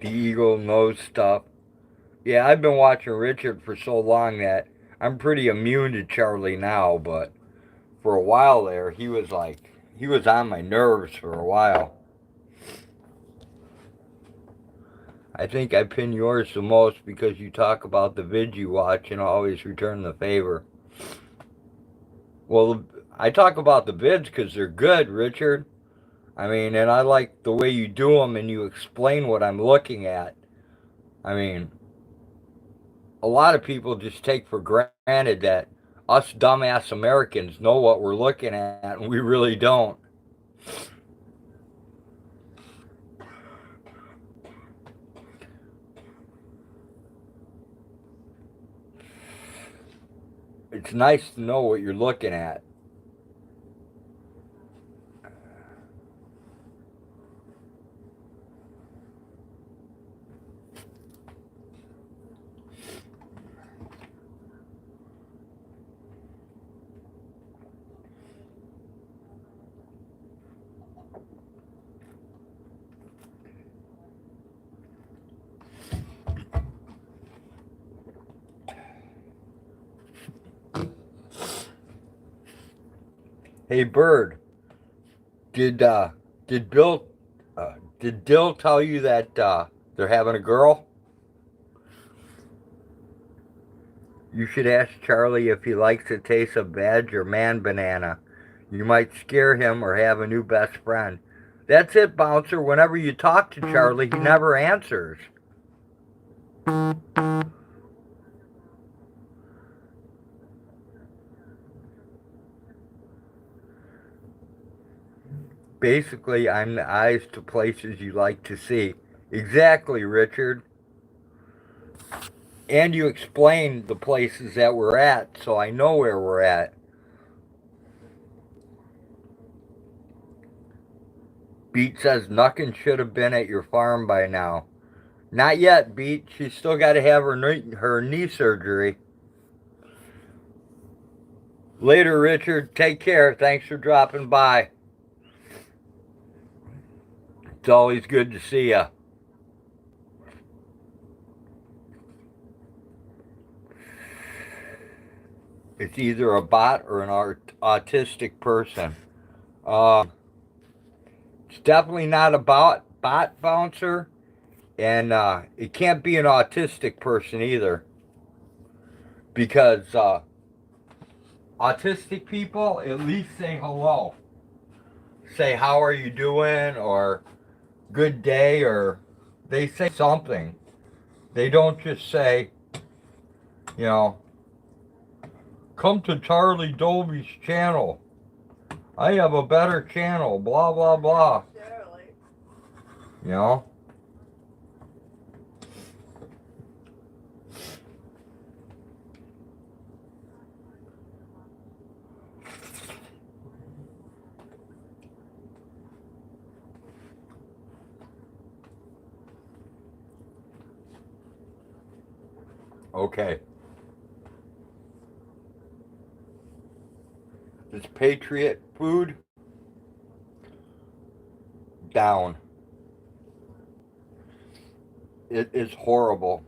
The eagle knows stuff. Yeah, I've been watching Richard for so long that I'm pretty immune to Charlie now, but for a while there, he was on my nerves for a while. I think I pin yours the most because you talk about the vids you watch and always return the favor. Well, I talk about the vids because they're good, Richard. I mean, and I like the way you do them and you explain what I'm looking at. I mean, a lot of people just take for granted that us dumbass Americans know what we're looking at, and we really don't. It's nice to know what you're looking at. Hey, Bird, did Dill tell you that they're having a girl? You should ask Charlie if he likes the taste of veg or man banana. You might scare him or have a new best friend. That's it, Bouncer. Whenever you talk to Charlie, he never answers. Basically, I'm the eyes to places you like to see. Exactly, Richard. And you explained the places that we're at, so I know where we're at. Beat says Nuckin should have been at your farm by now. Not yet, Beat. She's still got to have her knee surgery. Later, Richard. Take care. Thanks for dropping by. It's always good to see you. It's either a bot or an autistic person. It's definitely not a bot Bouncer, and it can't be an autistic person either, because autistic people at least say hello. Say, how are you doing, or good day, or they say something. They don't just say, you know, come to Charlie Dolby's channel. I have a better channel, blah, blah, blah. You know? Okay. This Patriot food down. It is horrible.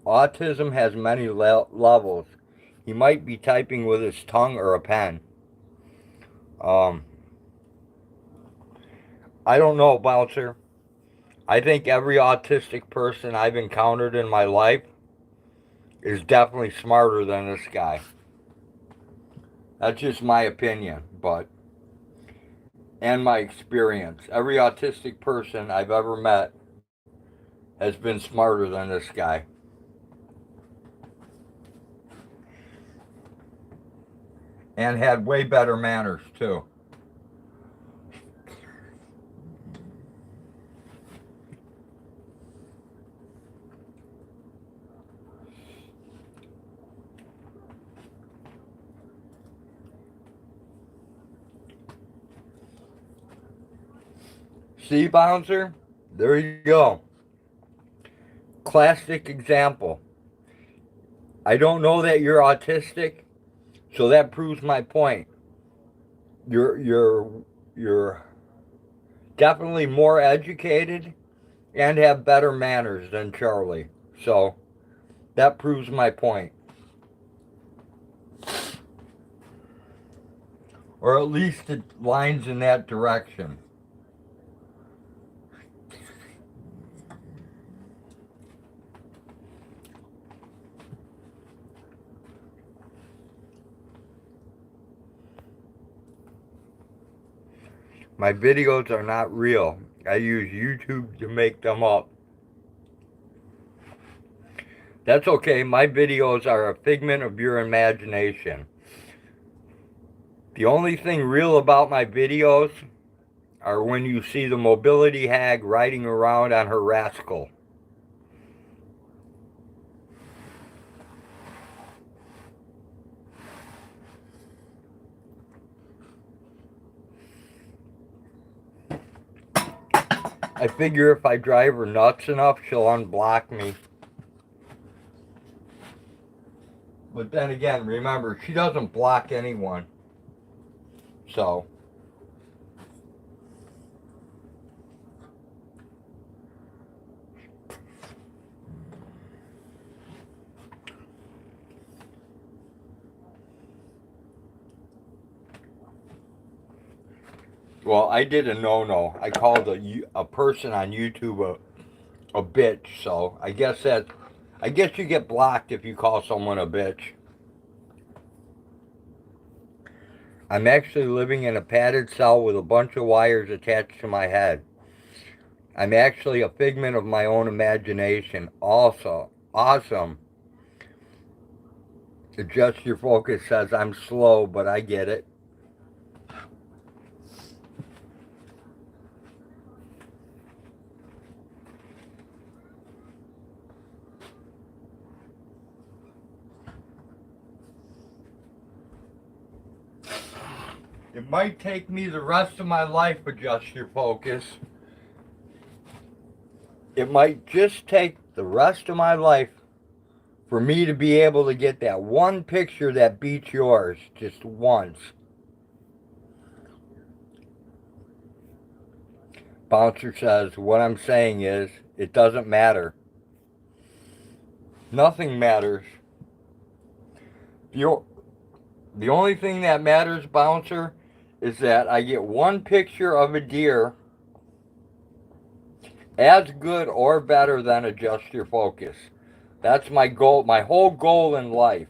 Autism has many levels. He might be typing with his tongue or a pen. I don't know, Bouncer. I think every autistic person I've encountered in my life is definitely smarter than this guy. That's just my opinion, and my experience. Every autistic person I've ever met has been smarter than this guy. And had way better manners, too. See, Bouncer? There you go. Classic example. I don't know that you're autistic, so that proves my point. You're definitely more educated and have better manners than Charlie. So that proves my point. Or at least it lines in that direction. My videos are not real. I use YouTube to make them up. That's okay. My videos are a figment of your imagination. The only thing real about my videos are when you see the mobility hag riding around on her rascal. I figure if I drive her nuts enough, she'll unblock me. But then again, remember, she doesn't block anyone. So. Well, I did a no-no. I called a person on YouTube a bitch, so I guess you get blocked if you call someone a bitch. I'm actually living in a padded cell with a bunch of wires attached to my head. I'm actually a figment of my own imagination. Also, awesome. Adjust Your Focus says I'm slow, but I get it. It might take me the rest of my life, Adjust Your Focus. It might just take the rest of my life for me to be able to get that one picture that beats yours just once. Bouncer says, what I'm saying is, it doesn't matter. Nothing matters. The only thing that matters, Bouncer, is that I get one picture of a deer as good or better than Adjust Your Focus. That's my goal, my whole goal in life.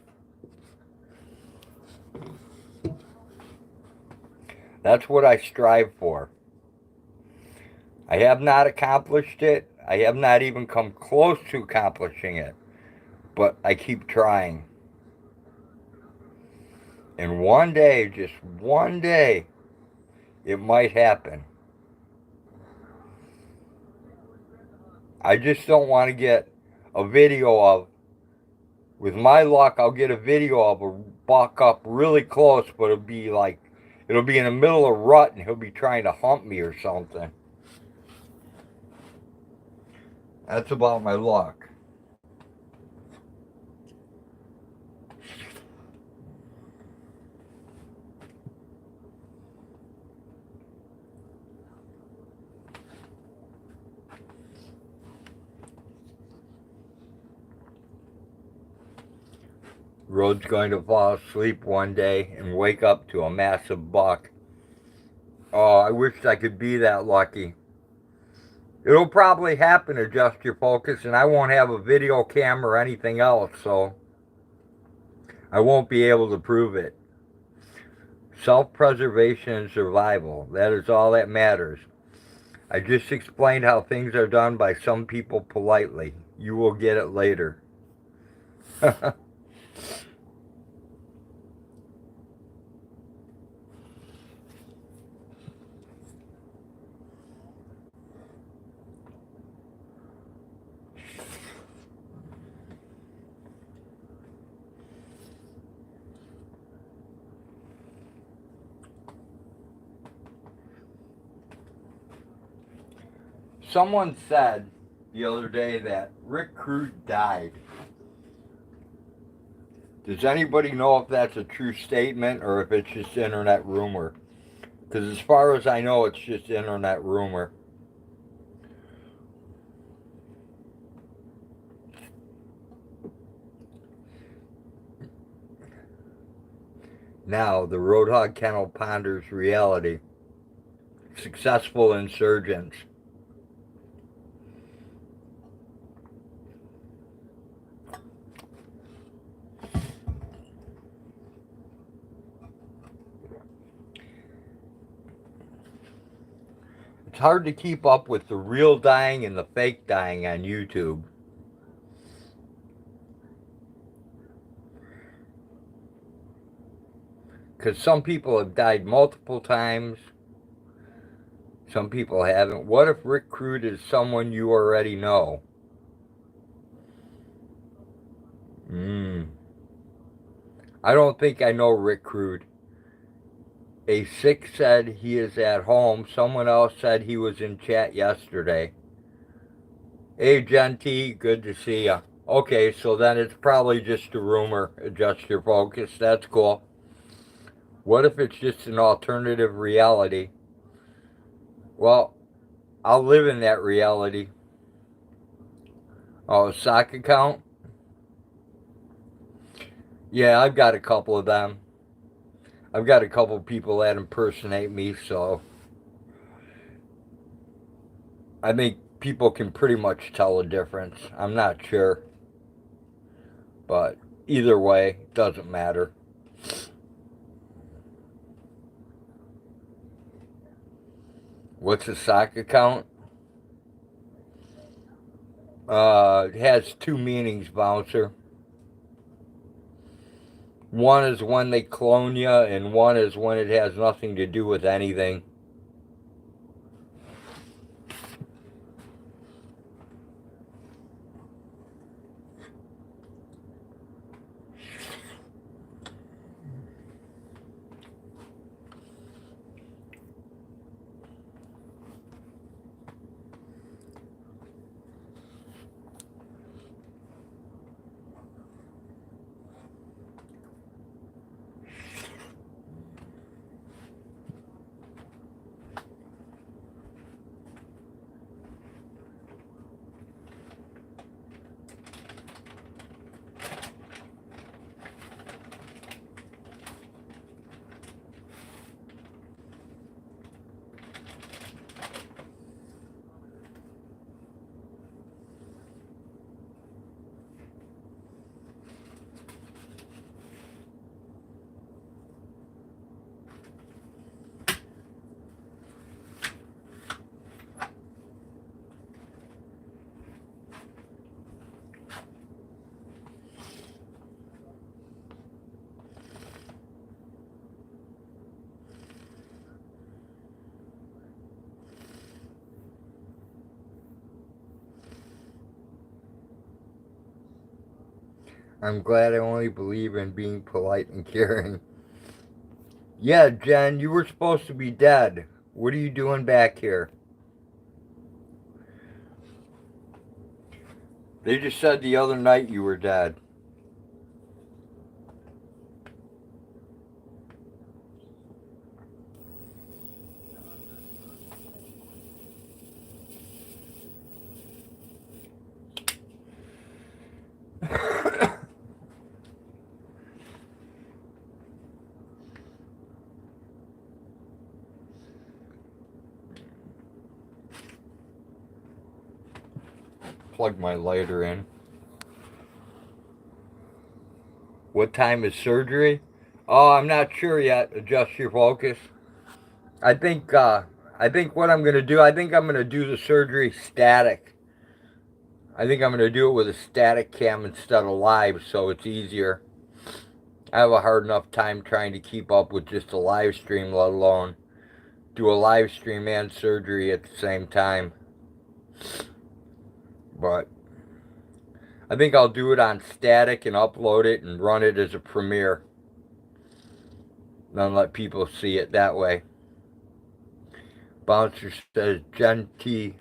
That's what I strive for. I have not accomplished it. I have not even come close to accomplishing it. But I keep trying. And one day, just one day, it might happen. I just don't want to get a video of, with my luck, I'll get a video of a buck up really close, but it'll be in the middle of a rut and he'll be trying to hump me or something. That's about my luck. Road's going to fall asleep one day and wake up to a massive buck. Oh, I wish I could be that lucky. It'll probably happen, Adjust Your Focus, and I won't have a video camera or anything else, so I won't be able to prove it. Self-preservation and survival, that is all that matters. I just explained how things are done by some people politely. You will get it later. Someone said the other day that Rick Crude died. Does anybody know if that's a true statement or if it's just internet rumor? Because as far as I know, it's just internet rumor. Now, the Roadhog Kennel ponders reality. Successful insurgents. It's hard to keep up with the real dying and the fake dying on YouTube. Because some people have died multiple times. Some people haven't. What if Rick Crude is someone you already know? I don't think I know Rick Crude. A six said he is at home. Someone else said he was in chat yesterday. Hey, Genty, good to see ya. Okay, so then it's probably just a rumor. Adjust Your Focus. That's cool. What if it's just an alternative reality? Well, I'll live in that reality. Oh, a sock account? Yeah, I've got a couple of them. I've got a couple people that impersonate me, so I think people can pretty much tell the difference. I'm not sure. But either way, doesn't matter. What's a sock account? It has two meanings, Bouncer. One is when they clone you, and one is when it has nothing to do with anything. I'm glad I only believe in being polite and caring. Yeah, Jen, you were supposed to be dead. What are you doing back here? They just said the other night you were dead. Plug my lighter in. What time is surgery? Oh, I'm not sure yet. Adjust your focus. I think what I'm gonna do, I think I'm gonna do the surgery static. I think I'm gonna do it with a static cam instead of live, so it's easier. I have a hard enough time trying to keep up with just a live stream, let alone do a live stream and surgery at the same time. But I think I'll do it on static and upload it and run it as a premiere. Then let people see it that way. Bouncer says Jen T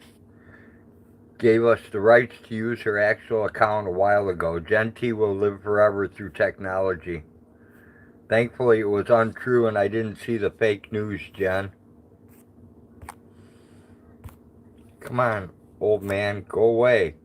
gave us the rights to use her actual account a while ago. Jen T will live forever through technology. Thankfully, it was untrue and I didn't see the fake news, Jen. Come on, old man, go away.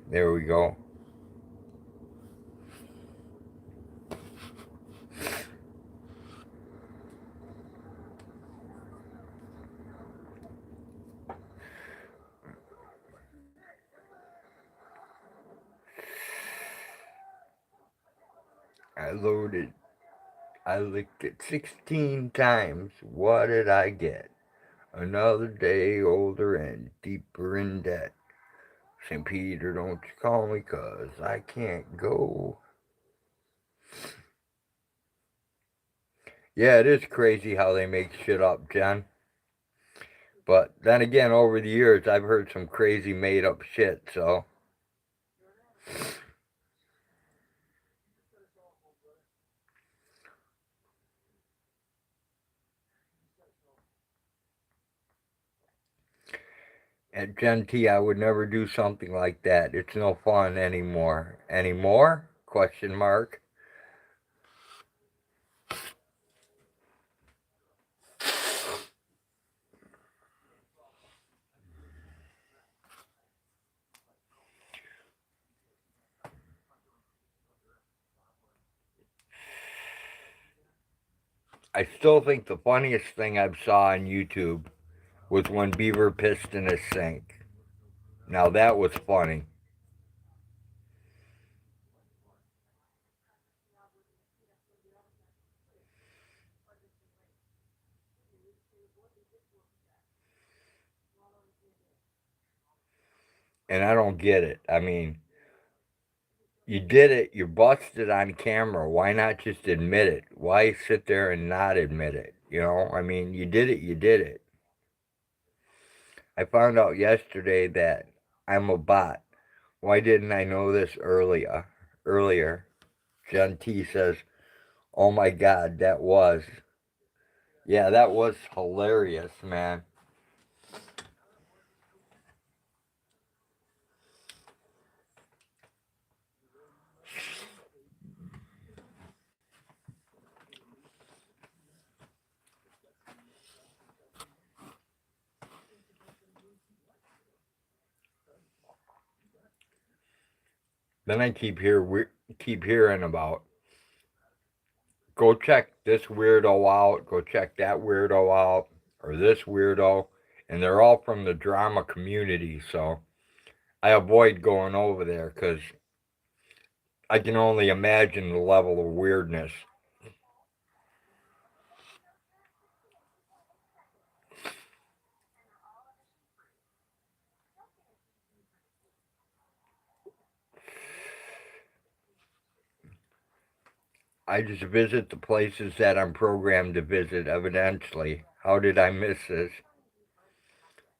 There we go. I licked it 16 times. What did I get? Another day older and deeper in debt. St. Peter, don't you call me 'cause I can't go. Yeah, it is crazy how they make shit up, Jen. But then again, over the years, I've heard some crazy made up shit, so. At Gen T, I would never do something like that. It's no fun anymore. Anymore? Question mark. I still think the funniest thing I saw on YouTube was when Beaver pissed in his sink. Now that was funny. And I don't get it. I mean, you did it. You busted on camera. Why not just admit it? Why sit there and not admit it? You know, I mean, you did it. You did it. I found out yesterday that I'm a bot. Why didn't I know this earlier? Jen T says, "Oh my God, that was." Yeah, that was hilarious, man. Then I keep hearing about, go check this weirdo out, go check that weirdo out, or this weirdo, and they're all from the drama community. So I avoid going over there because I can only imagine the level of weirdness. I just visit the places that I'm programmed to visit, evidently. How did I miss this?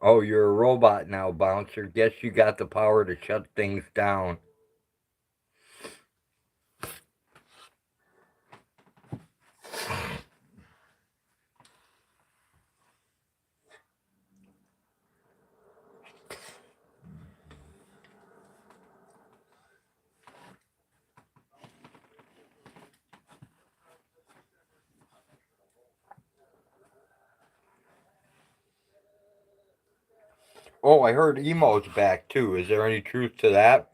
Oh, you're a robot now, Bouncer. Guess you got the power to shut things down. Oh, I heard emo's back too. Is there any truth to that?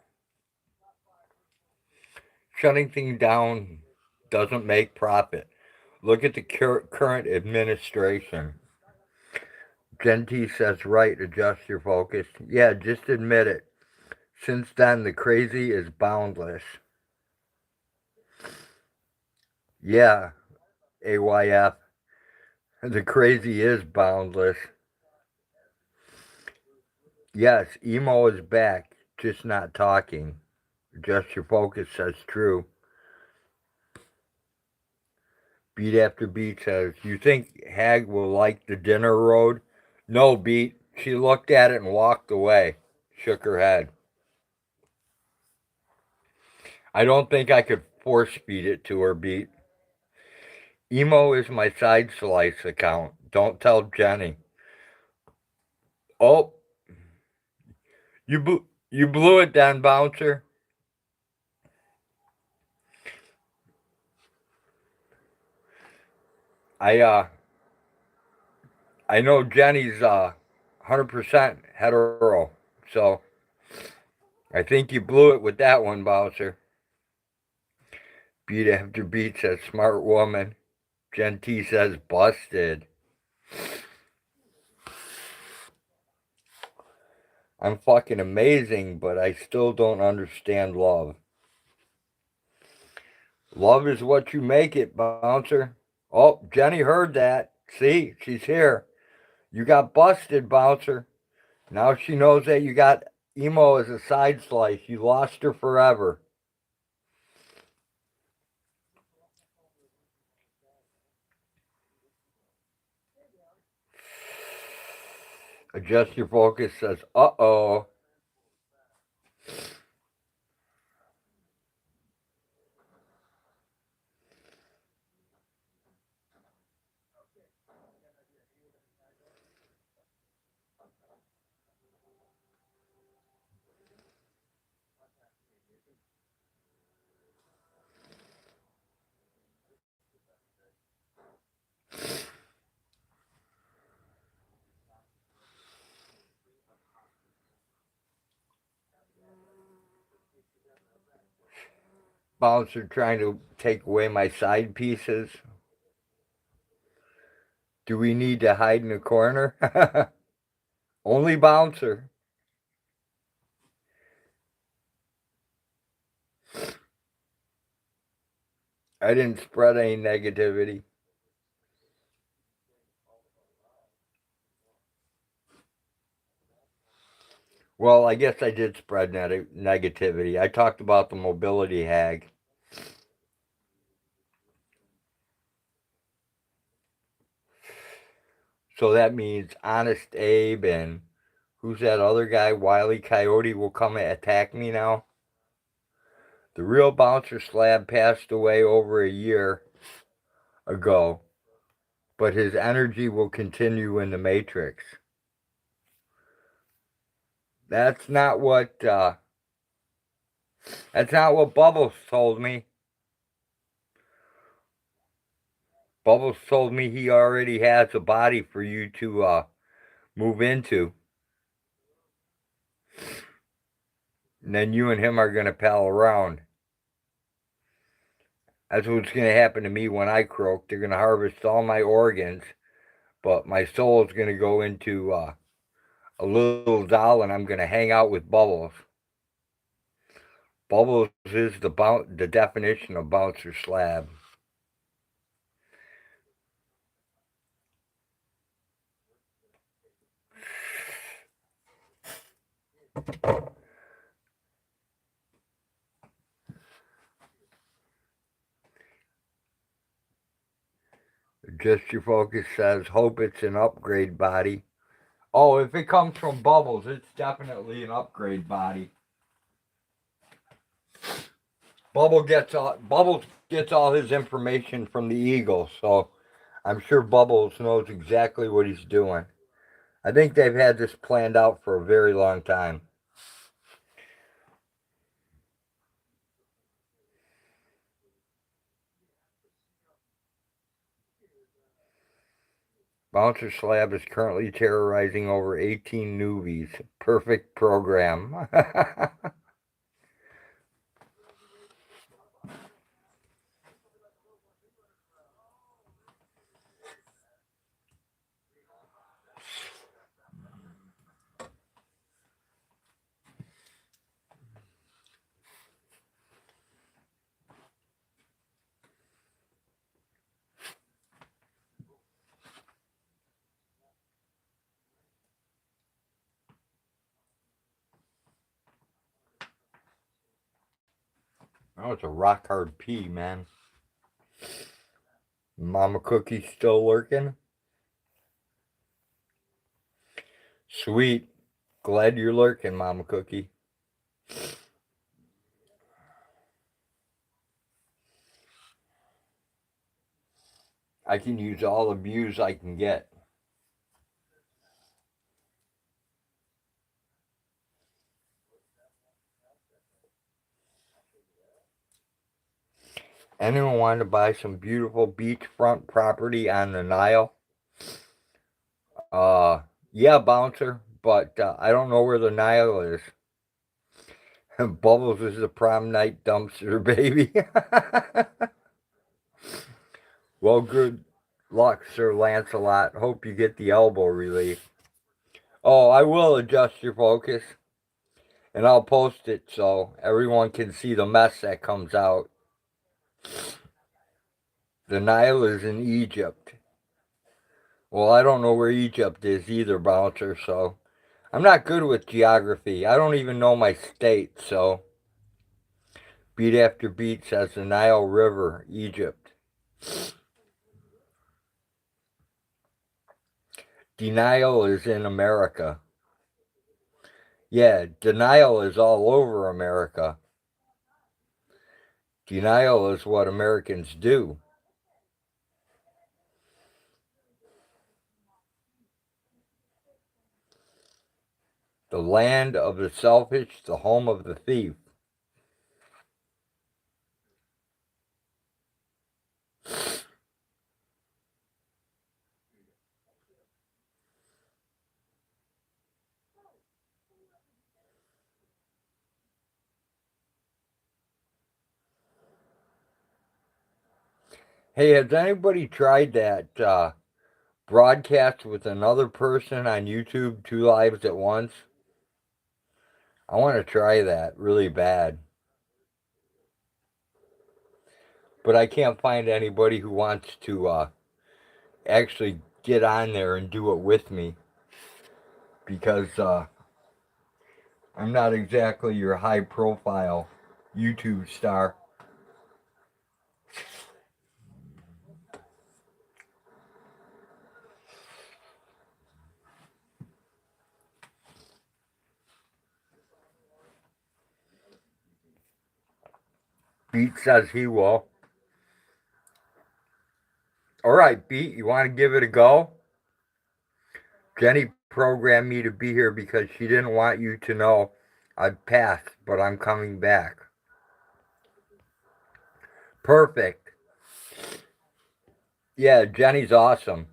Shutting things down doesn't make profit. Look at the current administration. Genty says, right, adjust your focus. Yeah, just admit it. Since then, the crazy is boundless. Yeah, AYF. The crazy is boundless. Yes, emo is back, just not talking. Adjust your focus says true. Beat after beat says, you think Hag will like the dinner road? No, Beat. She looked at it and walked away. Shook her head. I don't think I could force feed it to her, Beat. Emo is my side slice account. Don't tell Jenny. Oh, you blew it, Dan Bouncer. I I know Jenny's 100% hetero, so I think you blew it with that one, Bouncer. Beat after beat says smart woman. Gen T says busted. I'm fucking amazing, but I still don't understand love. Love is what you make it, Bouncer. Oh, Jenny heard that. See, she's here. You got busted, Bouncer. Now she knows that you got emo as a side slice. You lost her forever. Adjust your focus says, uh-oh. Bouncer trying to take away my side pieces. Do we need to hide in a corner? Only bouncer. I didn't spread any negativity. Well, I guess I did spread negativity. I talked about the mobility hag. So that means Honest Abe and who's that other guy? Wile E. Coyote will come and attack me now. The real bouncer slab passed away over a year ago, but his energy will continue in the Matrix. That's not what Bubbles told me. Bubbles told me he already has a body for you to move into. And then you and him are going to pal around. That's what's going to happen to me when I croak. They're going to harvest all my organs, but my soul is going to go into a little doll, and I'm going to hang out with Bubbles. Bubbles is the definition of bouncer slab. Just Your Focus says, hope it's an upgrade body. Oh, if it comes from Bubbles, it's definitely an upgrade body. Bubbles gets all his information from the Eagle, so I'm sure Bubbles knows exactly what he's doing. I think they've had this planned out for a very long time. Bouncer Slab is currently terrorizing over 18 newbies. Perfect program. Oh, it's a rock hard pee, man. Mama Cookie still lurking? Sweet. Glad you're lurking, Mama Cookie. I can use all the views I can get. Anyone want to buy some beautiful beachfront property on the Nile? Yeah, bouncer, but I don't know where the Nile is. Bubbles is the prom night dumpster, baby. Well, good luck, Sir Lancelot. Hope you get the elbow relief. Oh, I will adjust your focus, and I'll post it so everyone can see the mess that comes out. The Nile is in Egypt. Well, I don't know where Egypt is either, bouncer, so I'm not good with geography. I don't even know my state, so beat after beat says the Nile River, Egypt. Denial is in America. Yeah, denial is all over America. Denial is what Americans do. The land of the selfish, the home of the thief. Hey, has anybody tried that broadcast with another person on YouTube, 2 lives at once. I want to try that really bad. But I can't find anybody who wants to actually get on there and do it with me. Because I'm not exactly your high profile YouTube star. Beat says he will. Alright, Beat, you want to give it a go? Jenny programmed me to be here because she didn't want you to know I'd passed, but I'm coming back. Perfect. Yeah, Jenny's awesome.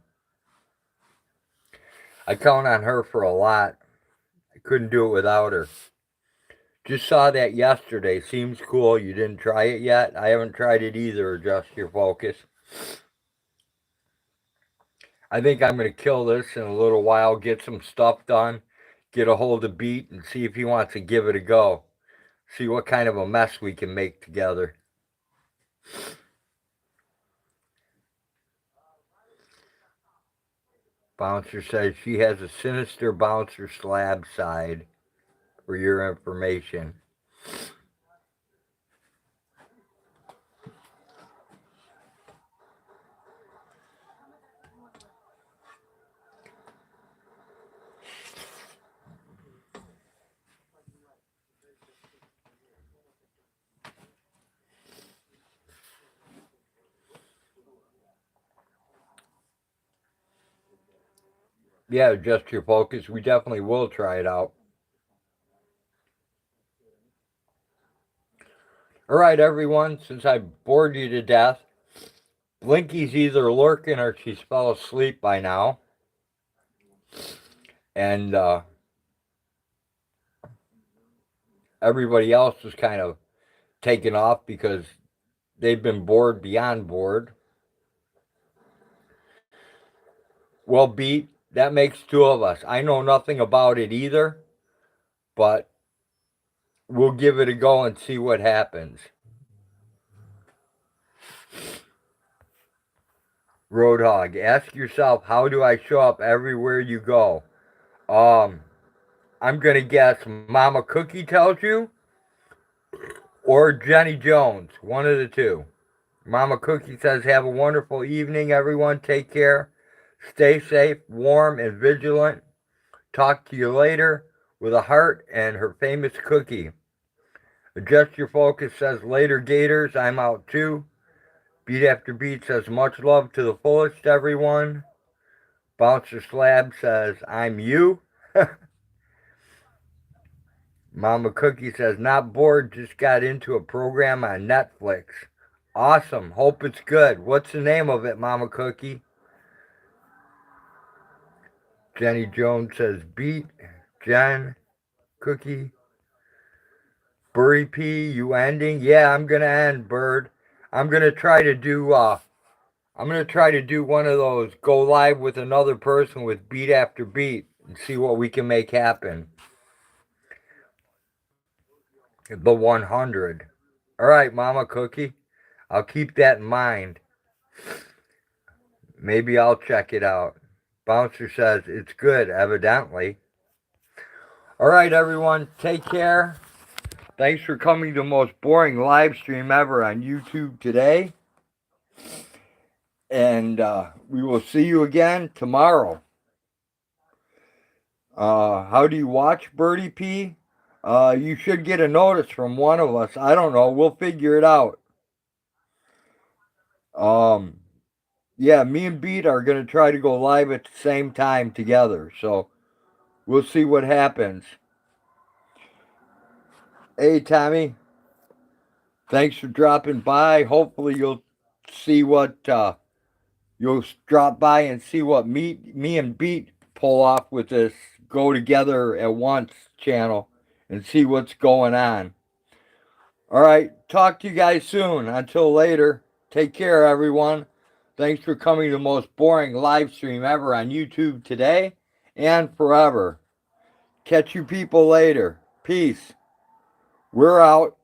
I count on her for a lot. I couldn't do it without her. Just saw that yesterday. Seems cool. You didn't try it yet? I haven't tried it either. Adjust your focus. I think I'm going to kill this in a little while, get some stuff done, get a hold of Beat, and see if he wants to give it a go. See what kind of a mess we can make together. Bouncer says she has a sinister bouncer slab side for your information. Yeah, adjust your focus. We definitely will try it out. Alright, everyone, since I bored you to death, Blinky's either lurking or she's fell asleep by now. And everybody else is kind of taken off because they've been bored beyond bored. Well, Beat, that makes 2 of us. I know nothing about it either, but we'll give it a go and see what happens. Roadhog, ask yourself, how do I show up everywhere you go? I'm going to guess Mama Cookie tells you, or Jenny Jones, one of the two. Mama Cookie says, have a wonderful evening, everyone. Take care. Stay safe, warm, and vigilant. Talk to you later, with a heart and her famous cookie. Adjust your focus says, later Gators, I'm out too. Beat After Beat says, much love to the fullest, everyone. Bouncer Slab says, I'm you. Mama Cookie says, not bored, just got into a program on Netflix. Awesome, hope it's good. What's the name of it, Mama Cookie? Jenny Jones says, Beat, Jen, Cookie. Burry P, you ending? Yeah, I'm gonna end, Bird. I'm gonna try to do one of those go live with another person with Beat After Beat and see what we can make happen. The 100. All right, Mama Cookie. I'll keep that in mind. Maybe I'll check it out. Bouncer says it's good, evidently. All right, everyone. Take care. Thanks for coming to the most boring live stream ever on YouTube today. And we will see you again tomorrow. How do you watch, Birdie P? You should get a notice from one of us. I don't know. We'll figure it out. Yeah, me and Beat are going to try to go live at the same time together. So we'll see what happens. Hey, Tommy. Thanks for dropping by. Hopefully you'll see what, you'll drop by and see what me and Beat pull off with this Go Together at Once channel and see what's going on. All right, talk to you guys soon. Until later, take care, everyone. Thanks for coming to the most boring live stream ever on YouTube today and forever. Catch you people later. Peace. We're out.